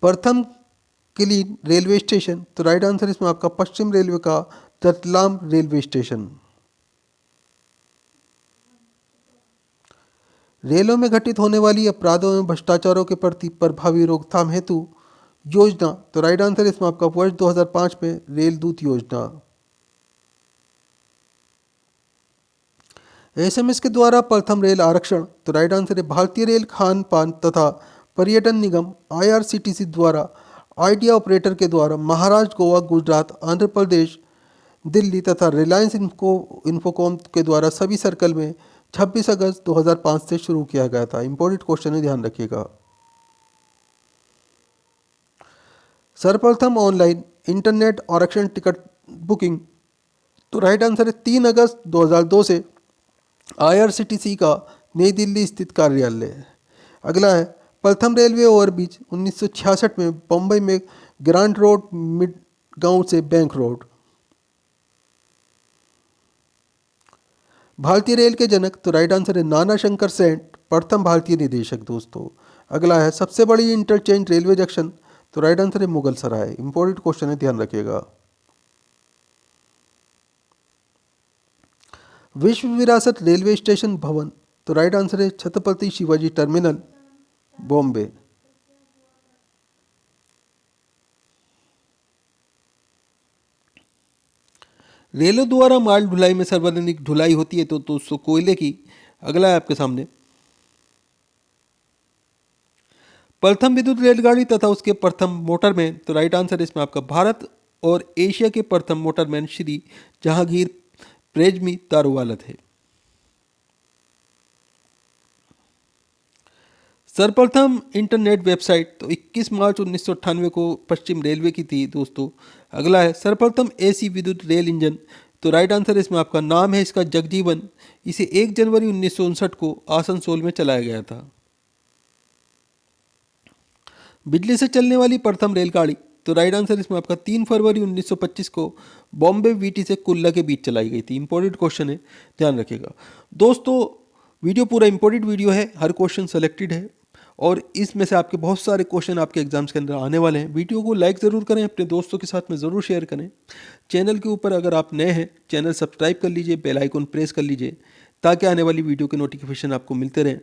प्रथम क्लीन रेलवे स्टेशन, तो राइट आंसर इसमें आपका पश्चिम रेलवे का रतलाम रेलवे स्टेशन। रेलों में घटित होने वाली अपराधों एवं भ्रष्टाचारों के प्रति प्रभावी रोकथाम हेतु योजना, तो राइट आंसर इसमें आपका वर्ष 2005 में रेल दूत योजना। एसएमएस के द्वारा प्रथम रेल आरक्षण, तो राइट आंसर है भारतीय रेल खान पान तथा पर्यटन निगम IRCTC द्वारा आइडिया ऑपरेटर के द्वारा महाराष्ट्र, गोवा, गुजरात, आंध्र प्रदेश, दिल्ली तथा रिलायंस इन्फोकॉम के द्वारा सभी सर्कल में 26 अगस्त 2005 से शुरू किया गया था। इंपॉर्टेंट क्वेश्चन है, ध्यान रखिएगा। सर्वप्रथम ऑनलाइन इंटरनेट आरक्षण टिकट बुकिंग, तो राइट आंसर है 3 अगस्त 2002 से IRCTC का नई दिल्ली स्थित कार्यालय। अगला है प्रथम रेलवे ओवरब्रिज 1966 में बम्बई में ग्रांट रोड मिड गांव से बैंक रोड। भारतीय रेल के जनक, तो राइट आंसर है नाना शंकर सेठ, प्रथम भारतीय निदेशक दोस्तों। अगला है सबसे बड़ी इंटरचेंज रेलवे जंक्शन, तो राइट आंसर है मुगल सराय। इंपॉर्टेंट क्वेश्चन है, ध्यान रखिएगा। विश्व विरासत रेलवे स्टेशन भवन, तो राइट आंसर है छत्रपति शिवाजी टर्मिनल, बॉम्बे। रेलों द्वारा माल ढुलाई में सर्वाधिक ढुलाई होती है तो दोस्तों कोयले की। अगला है आपके सामने प्रथम विद्युत रेलगाड़ी तथा उसके प्रथम मोटरमैन, तो राइट आंसर इसमें आपका भारत और एशिया के प्रथम मोटरमैन श्री जहांगीर प्रेमजी दारूवाला थे। सर्वप्रथम इंटरनेट वेबसाइट, तो 21 मार्च 1998 को पश्चिम रेलवे की थी दोस्तों। अगला है सर्वप्रथम AC विद्युत रेल इंजन, तो राइट आंसर इसमें आपका नाम है इसका जगजीवन। इसे 1 जनवरी 1959 को आसनसोल में चलाया गया था। बिजली से चलने वाली प्रथम रेलगाड़ी, तो राइट आंसर इसमें आपका 3 फरवरी 1925 को बॉम्बे VT से कुल्ला के बीच चलाई गई थी। इंपॉर्टेंट क्वेश्चन है, ध्यान रखिएगा दोस्तों। वीडियो पूरा इंपॉर्टेंट वीडियो है, हर क्वेश्चन सेलेक्टेड है और इसमें से आपके बहुत सारे क्वेश्चन आपके एग्जाम्स के अंदर आने वाले हैं। वीडियो को लाइक ज़रूर करें, अपने दोस्तों के साथ में ज़रूर शेयर करें। चैनल के ऊपर अगर आप नए हैं, चैनल सब्सक्राइब कर लीजिए, बेल आइकन प्रेस कर लीजिए ताकि आने वाली वीडियो के नोटिफिकेशन आपको मिलते रहें।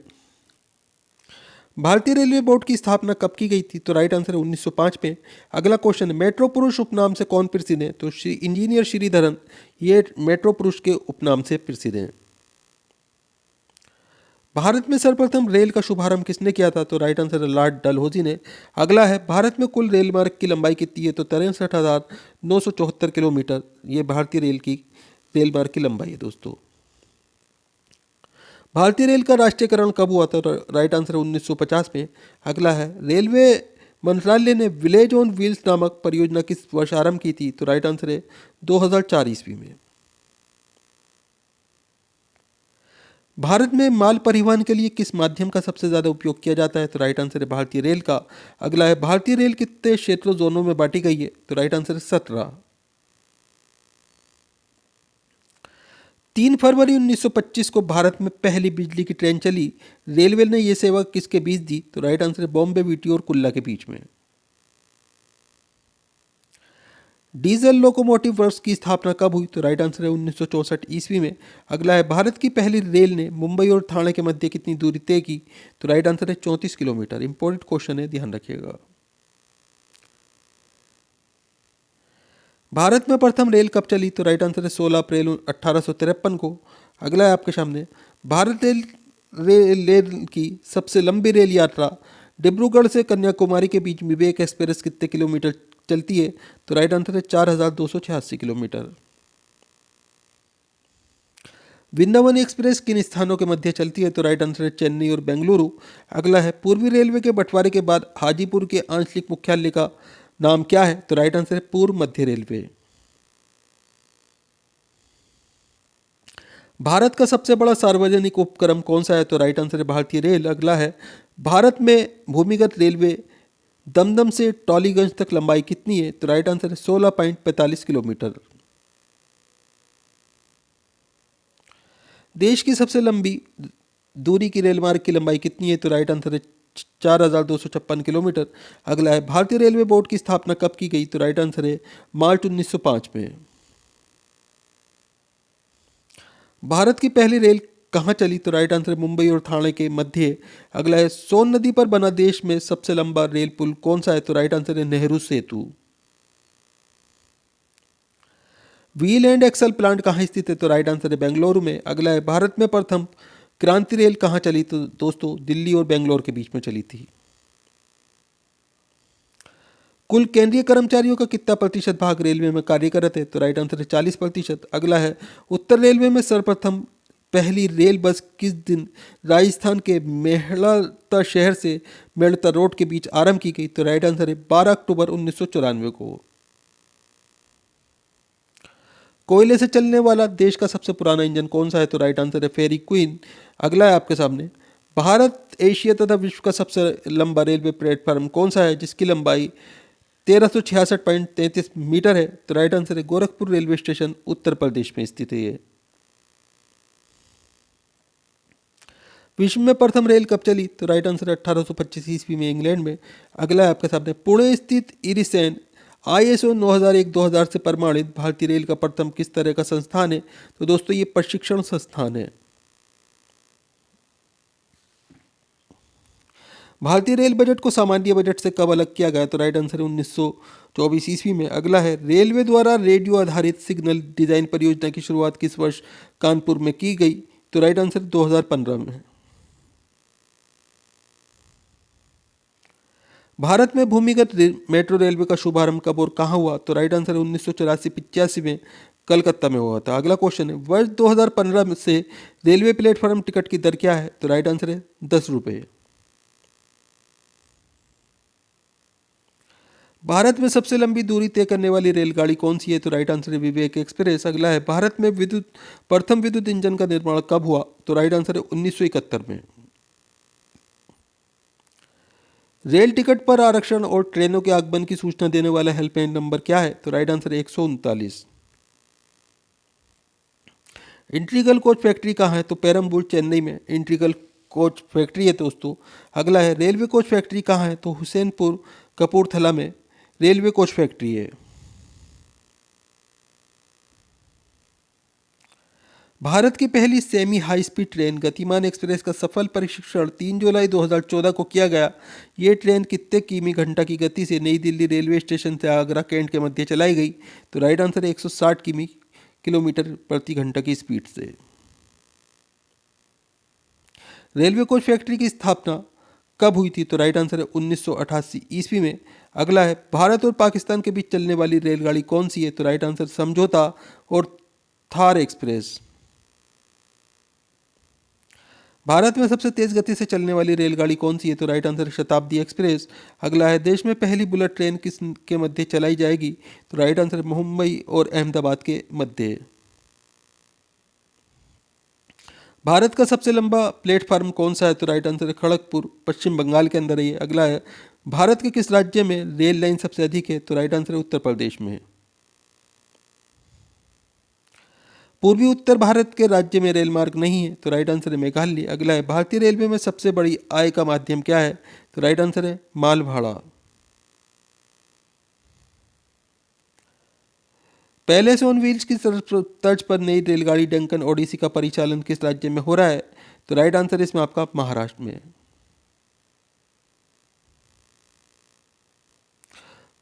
भारतीय रेलवे बोर्ड की स्थापना कब की गई थी, तो राइट आंसर है 1905 में। अगला क्वेश्चन है मेट्रो पुरुष उपनाम से कौन प्रसिद्ध है, तो इंजीनियर श्रीधरन ये मेट्रो पुरुष के उपनाम से प्रसिद्ध हैं। भारत में सर्वप्रथम रेल का शुभारंभ किसने किया था, तो राइट आंसर है लॉर्ड डलहौजी ने। अगला है भारत में कुल रेल मार्ग की लंबाई कितनी है, तो 63,974 किलोमीटर ये भारतीय रेल रेल मार्ग की लंबाई है दोस्तों। भारतीय रेल का राष्ट्रीयकरण कब हुआ था, तो राइट आंसर है 1950 में। अगला है रेलवे मंत्रालय ने विलेज ऑन व्हील्स नामक परियोजना किस वर्ष आरंभ की थी, तो राइट आंसर है 2004 ईस्वी में। भारत में माल परिवहन के लिए किस माध्यम का सबसे ज़्यादा उपयोग किया जाता है, तो राइट आंसर है भारतीय रेल का। अगला है भारतीय रेल कितने क्षेत्रों जोनों में बांटी गई है, तो राइट आंसर है 17। 3 फरवरी 1925 को भारत में पहली बिजली की ट्रेन चली। रेलवे ने यह सेवा किसके बीच दी, तो राइट आंसर है बॉम्बे VT और कुल्ला के बीच में। डीजल लोकोमोटिव वर्क्स की स्थापना कब हुई, तो राइट आंसर है 1964 ईस्वी में। अगला है भारत की पहली रेल ने मुंबई और ठाणे के मध्य कितनी दूरी तय की, तो राइट आंसर है 34 किलोमीटर। इंपॉर्टेंट क्वेश्चन है, ध्यान रखिएगा। भारत में प्रथम रेल कब चली, तो राइट आंसर है 16 अप्रैल 1853 को। अगला है आपके सामने भारत रेल की सबसे लंबी रेल यात्रा डिब्रूगढ़ से कन्याकुमारी के बीच विवेक एक्सप्रेस कितने किलोमीटर चलती है? तो राइट आंसर है 4286 किलोमीटर। वृंदावन एक्सप्रेस किन स्थानों के मध्य चलती है? तो राइट आंसर है चेन्नई और बेंगलुरु। अगला है पूर्वी रेलवे के बंटवारे के बाद हाजीपुर के आंचलिक मुख्यालय का नाम क्या है? तो राइट आंसर है पूर्व मध्य रेलवे। भारत का सबसे बड़ा सार्वजनिक उपक्रम कौन सा है? तो राइट आंसर है भारतीय रेल। अगला है भारत में भूमिगत रेलवे दमदम से टॉलीगंज तक लंबाई कितनी है? तो राइट आंसर है 16.45 किलोमीटर। देश की सबसे लंबी दूरी की रेल मार्ग की लंबाई कितनी है? तो राइट आंसर है 4256 किलोमीटर। अगला है भारतीय रेलवे बोर्ड की स्थापना कब की गई? तो राइट आंसर है मार्च 1905 में। भारत की पहली रेल कहाँ चली? तो राइट आंसर है मुंबई और ठाणे के मध्य। अगला है सोन नदी पर बना देश में सबसे लंबा रेल पुल कौन सा है? तो राइट आंसर है नेहरू सेतु। व्हील एंड एक्सल प्लांट कहाँ स्थित है? तो राइट आंसर है बेंगलुरु में। अगला है भारत में प्रथम क्रांति रेल कहाँ चली? तो दोस्तों दिल्ली और बेंगलोर के बीच में चली थी। कुल केंद्रीय कर्मचारियों का कितना प्रतिशत भाग रेलवे में कार्यरत है? तो राइट आंसर है 40%। अगला है उत्तर रेलवे में सर्वप्रथम पहली रेल बस किस दिन राजस्थान के मेड़ता शहर से मेड़ता रोड के बीच आरंभ की गई? तो राइट आंसर है 12 अक्टूबर 1994 को। कोयले से चलने वाला देश का सबसे पुराना इंजन कौन सा है? तो राइट आंसर है फेरी क्वीन। अगला है आपके सामने भारत एशिया तथा विश्व का सबसे लंबा रेलवे प्लेटफार्म कौन सा है जिसकी लंबाई 1366.33 मीटर है? तो राइट आंसर है गोरखपुर रेलवे स्टेशन उत्तर प्रदेश में स्थित है ये। विश्व में प्रथम रेल कब चली? तो राइट आंसर है 1825 ईस्वी में इंग्लैंड में। अगला है आपके सामने पुणे स्थित इरिसेन ISO 9001-2000 से प्रमाणित भारतीय रेल का प्रथम किस तरह का संस्थान है? तो दोस्तों ये प्रशिक्षण संस्थान है। भारतीय रेल बजट को सामान्य बजट से कब अलग किया गया? तो राइट आंसर है 1924 ईस्वी में। अगला है रेलवे द्वारा रेडियो आधारित सिग्नल डिजाइन परियोजना की शुरुआत किस वर्ष कानपुर में की गई? तो राइट आंसर 2015 में। भारत में भूमिगत मेट्रो रेलवे का शुभारंभ कब और कहाँ हुआ? तो राइट आंसर है 1984-85 में कलकत्ता में हुआ था। अगला क्वेश्चन है वर्ष 2015 से रेलवे प्लेटफॉर्म टिकट की दर क्या है? तो राइट आंसर है 10 रुपये। भारत में सबसे लंबी दूरी तय करने वाली रेलगाड़ी कौन सी है? तो राइट आंसर है विवेक एक्सप्रेस। अगला है भारत में प्रथम विद्युत इंजन का निर्माण कब हुआ? तो राइट आंसर है 1971 में। रेल टिकट पर आरक्षण और ट्रेनों के आगमन की सूचना देने वाला हेल्पलाइन नंबर क्या है? तो राइट आंसर है 139। इंट्रीगल कोच फैक्ट्री कहाँ है? तो पेरम्बूर चेन्नई में इंट्रीगल कोच फैक्ट्री है दोस्तों। अगला है रेलवे कोच फैक्ट्री कहाँ है? तो हुसैनपुर कपूरथला में रेलवे कोच फैक्ट्री है। भारत की पहली सेमी हाई स्पीड ट्रेन गतिमान एक्सप्रेस का सफल परीक्षण 3 जुलाई 2014 को किया गया। ये ट्रेन कितने किमी घंटा की गति से नई दिल्ली रेलवे स्टेशन से आगरा कैंट के मध्य चलाई गई? तो राइट आंसर है 160 किलोमीटर प्रति घंटा की स्पीड से। रेलवे कोच फैक्ट्री की स्थापना कब हुई थी? तो राइट आंसर है 1988 ईस्वी में। अगला है भारत और पाकिस्तान के बीच चलने वाली रेलगाड़ी कौन सी है? तो राइट आंसर समझौता और थार एक्सप्रेस। भारत में सबसे तेज गति से चलने वाली रेलगाड़ी कौन सी है? तो राइट आंसर शताब्दी एक्सप्रेस। अगला है देश में पहली बुलेट ट्रेन किस के मध्य चलाई जाएगी? तो राइट आंसर मुंबई और अहमदाबाद के मध्य। भारत का सबसे लंबा प्लेटफार्म कौन सा है? तो राइट आंसर है खड़गपुर, पश्चिम बंगाल के अंदर है ये। अगला है भारत के किस राज्य में रेल लाइन सबसे अधिक है? तो राइट आंसर है उत्तर प्रदेश में। पूर्वी उत्तर भारत के राज्य में रेल मार्ग नहीं है? तो राइट आंसर है मेघालय। अगला है भारतीय रेलवे में सबसे बड़ी आय का माध्यम क्या है? तो राइट आंसर है माल भाड़ा। पहले से ऑन व्हील्स की तर्ज पर नई रेलगाड़ी डंकन ओडिसी का परिचालन किस राज्य में हो रहा है? तो राइट आंसर है इसमें आपका महाराष्ट्र में।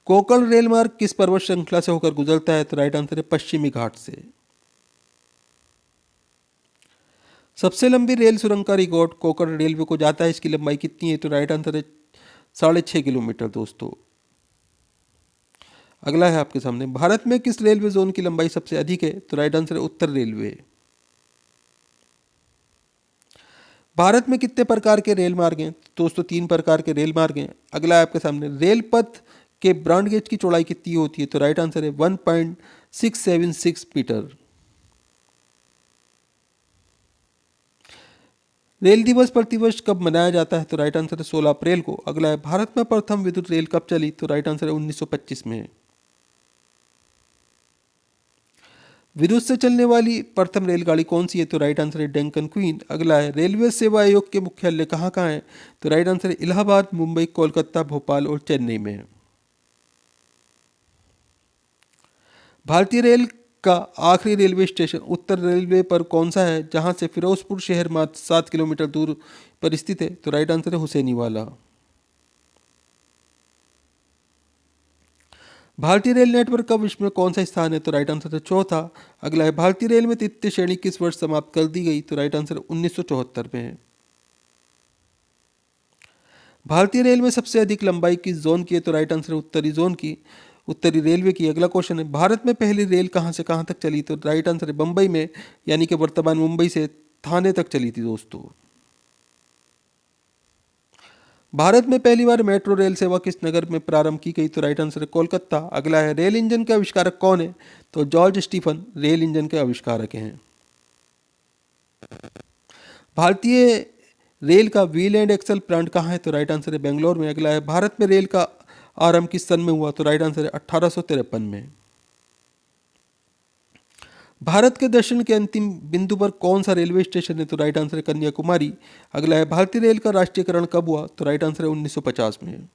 कोंकण रेल मार्ग किस पर्वत श्रृंखला से होकर गुजरता है? तो राइट आंसर है पश्चिमी घाट से। सबसे लंबी रेल सुरंग का रिकॉर्ड कोंकण रेलवे को जाता है, इसकी लंबाई कितनी है? तो राइट आंसर है 6.5 किलोमीटर दोस्तों। अगला है आपके सामने, भारत में किस रेलवे जोन की लंबाई सबसे अधिक है? तो राइट आंसर है उत्तर रेलवे। भारत में कितने प्रकार के रेल मार्ग हैं? दोस्तों 3 प्रकार के रेल मार्ग हैं। अगला है आपके सामने, रेल पथ के ब्रॉड गेज की चौड़ाई कितनी होती है? तो राइट आंसर है 1.676 मीटर। रेल दिवस प्रतिवर्ष कब मनाया जाता है? तो राइट आंसर है 16 अप्रैल को। अगला है, भारत में प्रथम विद्युत रेल कब चली? तो राइट आंसर है 1925 में। विद्युत से चलने वाली प्रथम रेलगाड़ी कौन सी है? तो राइट आंसर है डेक्कन क्वीन। अगला है, रेलवे सेवा आयोग के मुख्यालय कहाँ कहाँ है? तो राइट आंसर है इलाहाबाद, मुंबई, कोलकाता, भोपाल और चेन्नई में है। भारतीय रेल का आखिरी रेलवे स्टेशन उत्तर रेलवे पर कौन सा है, जहां से फिरोजपुर शहर मात्र 7 किलोमीटर दूर पर स्थित है? तो राइट आंसर है हुसैनीवाला। भारतीय रेल नेटवर्क का विश्व में कौन सा स्थान है? तो राइट आंसर है चौथा। अगला है, भारतीय रेल में तृतीय श्रेणी किस वर्ष समाप्त कर दी गई? तो राइट आंसर 1974 में है। भारतीय रेल में सबसे अधिक लंबाई किस जोन की है? तो राइट आंसर है उत्तरी जोन की, उत्तरी रेलवे की। अगला क्वेश्चन है, भारत में पहली रेल कहां से कहां तक चली? तो राइट आंसर है बंबई में, यानी कि वर्तमान मुंबई से थाने तक चली थी दोस्तों। भारत में पहली बार मेट्रो रेल सेवा किस नगर में प्रारंभ की गई? तो राइट आंसर है कोलकाता। अगला है, रेल इंजन के आविष्कारक कौन है? तो जॉर्ज स्टीफन रेल इंजन के आविष्कारक हैं। भारतीय रेल का व्हील एंड एक्सल प्लांट कहाँ है? तो राइट आंसर है बेंगलोर में। अगला है, भारत में रेल का आरंभ किस सन में हुआ? तो राइट आंसर है 1853 में। भारत के दक्षिण के अंतिम बिंदु पर कौन सा रेलवे स्टेशन है? तो राइट आंसर है कन्याकुमारी। अगला है, भारतीय रेल का राष्ट्रीयकरण कब हुआ? तो राइट आंसर है 1950 में।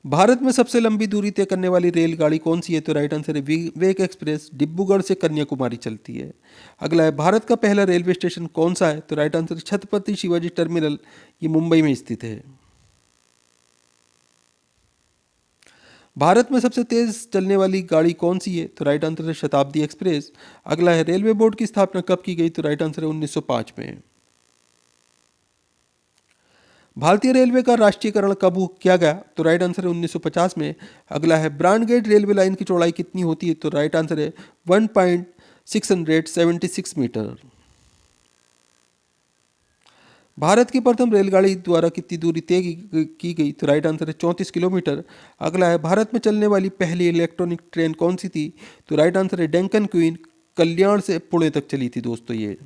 भारत में सबसे लंबी दूरी तय करने वाली रेलगाड़ी कौन सी है? तो राइट आंसर है विवेक एक्सप्रेस, डिब्रूगढ़ से कन्याकुमारी चलती है। अगला है, भारत का पहला रेलवे स्टेशन कौन सा है? तो राइट आंसर है छत्रपति शिवाजी टर्मिनल, ये मुंबई में स्थित है। भारत में सबसे तेज चलने वाली गाड़ी कौन सी है? तो राइट आंसर है शताब्दी एक्सप्रेस। अगला है, रेलवे बोर्ड की स्थापना कब की गई? तो राइट आंसर है 1905 में। भारतीय रेलवे का राष्ट्रीयकरण कब किया गया? तो राइट आंसर है 1950 में। अगला है, ब्रॉड गेज रेलवे लाइन की चौड़ाई कितनी होती है? तो राइट आंसर है 1.676 मीटर। भारत की प्रथम रेलगाड़ी द्वारा कितनी दूरी तय की गई? तो राइट आंसर है 34 किलोमीटर। अगला है, भारत में चलने वाली पहली इलेक्ट्रॉनिक ट्रेन कौन सी थी? तो राइट आंसर है डेक्कन क्वीन, कल्याण से पुणे तक चली थी दोस्तों ये।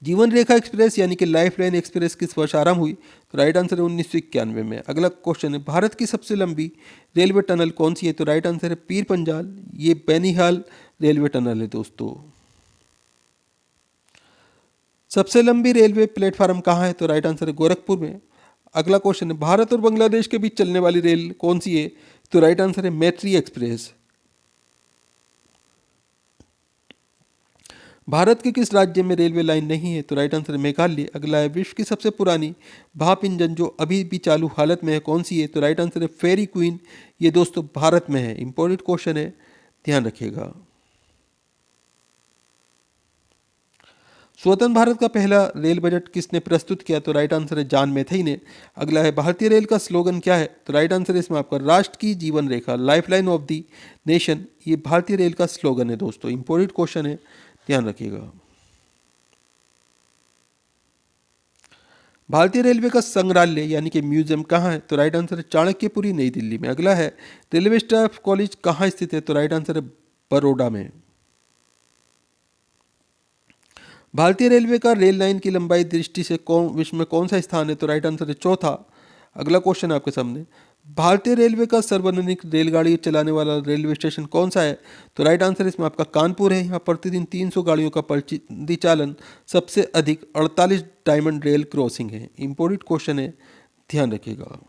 जीवन रेखा एक्सप्रेस यानी कि लाइफ लाइन एक्सप्रेस किस वर्ष आरंभ हुई? तो राइट आंसर है 1991 में। अगला क्वेश्चन है, भारत की सबसे लंबी रेलवे टनल कौन सी है? तो राइट आंसर है पीर पंजाल, ये बैनीहाल रेलवे टनल है दोस्तों। सबसे लंबी रेलवे प्लेटफार्म कहाँ है? तो राइट आंसर है गोरखपुर में। अगला क्वेश्चन है, भारत और बांग्लादेश के बीच चलने वाली रेल कौन सी है? तो राइट आंसर है मैत्री एक्सप्रेस। भारत के किस राज्य में रेलवे लाइन नहीं है? तो राइट आंसर है मेघालय। अगला है, विश्व की सबसे पुरानी भाप इंजन जो अभी भी चालू हालत में है कौन सी है? तो राइट आंसर है फेरी क्वीन, ये दोस्तों भारत में है। इंपॉर्टेंट क्वेश्चन है, ध्यान रखिएगा। स्वतंत्र भारत का पहला रेल बजट किसने प्रस्तुत किया? तो राइट आंसर है जॉन मैथई ने। अगला है, भारतीय रेल का स्लोगन क्या है? तो राइट आंसर है इसमें आपका राष्ट्र की जीवन रेखा, life line of the nation, ये भारतीय रेल का स्लोगन है दोस्तों। इंपॉर्टेंट क्वेश्चन है, ध्यान रखिएगा। भारतीय रेलवे का संग्रहालय यानी कि म्यूजियम कहाँ है? तो राइट आंसर है चाणक्यपुरी, नई दिल्ली में। अगला है, रेलवे स्टाफ कॉलेज कहाँ स्थित है? तो राइट आंसर है बड़ौदा में। भारतीय रेलवे का रेल लाइन की लंबाई दृष्टि से विश्व में कौन सा स्थान है? तो राइट आंसर है चौथा। अगला क्वेश्चन आपके सामने, भारतीय रेलवे का सर्वाधिक रेलगाड़ी चलाने वाला रेलवे स्टेशन कौन सा है? तो राइट आंसर इसमें आपका कानपुर है। यहाँ प्रतिदिन 300 गाड़ियों का परिचालन, सबसे अधिक 48 डायमंड रेल क्रॉसिंग है। इंपॉर्टेंट क्वेश्चन है, ध्यान रखिएगा।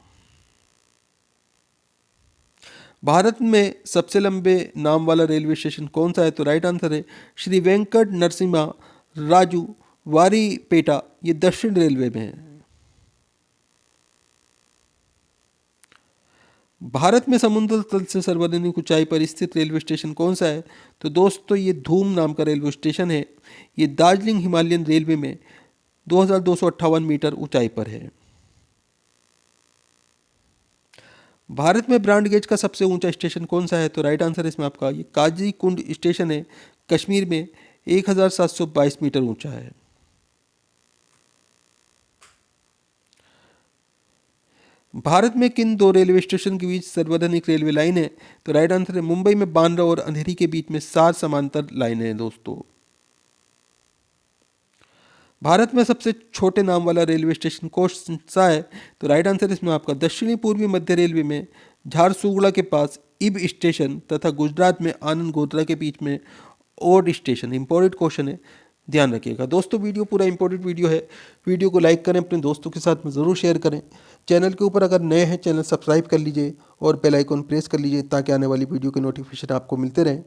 भारत में सबसे लंबे नाम वाला रेलवे स्टेशन कौन सा है? तो राइट आंसर है श्री वेंकट नरसिम्हा राजू वारीपेटा, ये दक्षिण रेलवे में है। भारत में समुद्र तल से सर्वाधिक ऊंचाई पर स्थित रेलवे स्टेशन कौन सा है? तो दोस्तों ये धूम नाम का रेलवे स्टेशन है, ये दार्जिलिंग हिमालयन रेलवे में 2258 मीटर ऊंचाई पर है। भारत में ब्रॉड गेज का सबसे ऊंचा स्टेशन कौन सा है? तो राइट आंसर इसमें आपका ये काजी कुंड स्टेशन है, कश्मीर में 1722 मीटर ऊंचा है। भारत में किन दो रेलवे स्टेशन के बीच सर्वाधिक रेलवे लाइन है? तो राइट आंसर है मुंबई में बांद्रा और अंधेरी के बीच में 7 समांतर लाइनें हैं दोस्तों। भारत में सबसे छोटे नाम वाला रेलवे स्टेशन कौन सा है? तो राइट आंसर इसमें आपका दक्षिणी पूर्वी मध्य रेलवे में झारसुगुड़ा के पास इब स्टेशन तथा गुजरात में आनंद गोत्रा के बीच में ओड स्टेशन। इंपॉर्टेंट क्वेश्चन है, ध्यान रखिएगा दोस्तों। वीडियो पूरा इंपॉर्टेंट वीडियो है, वीडियो को लाइक करें, अपने दोस्तों के साथ में ज़रूर शेयर करें। चैनल के ऊपर अगर नए हैं चैनल सब्सक्राइब कर लीजिए और बेल आइकन प्रेस कर लीजिए ताकि आने वाली वीडियो के नोटिफिकेशन आपको मिलते रहें।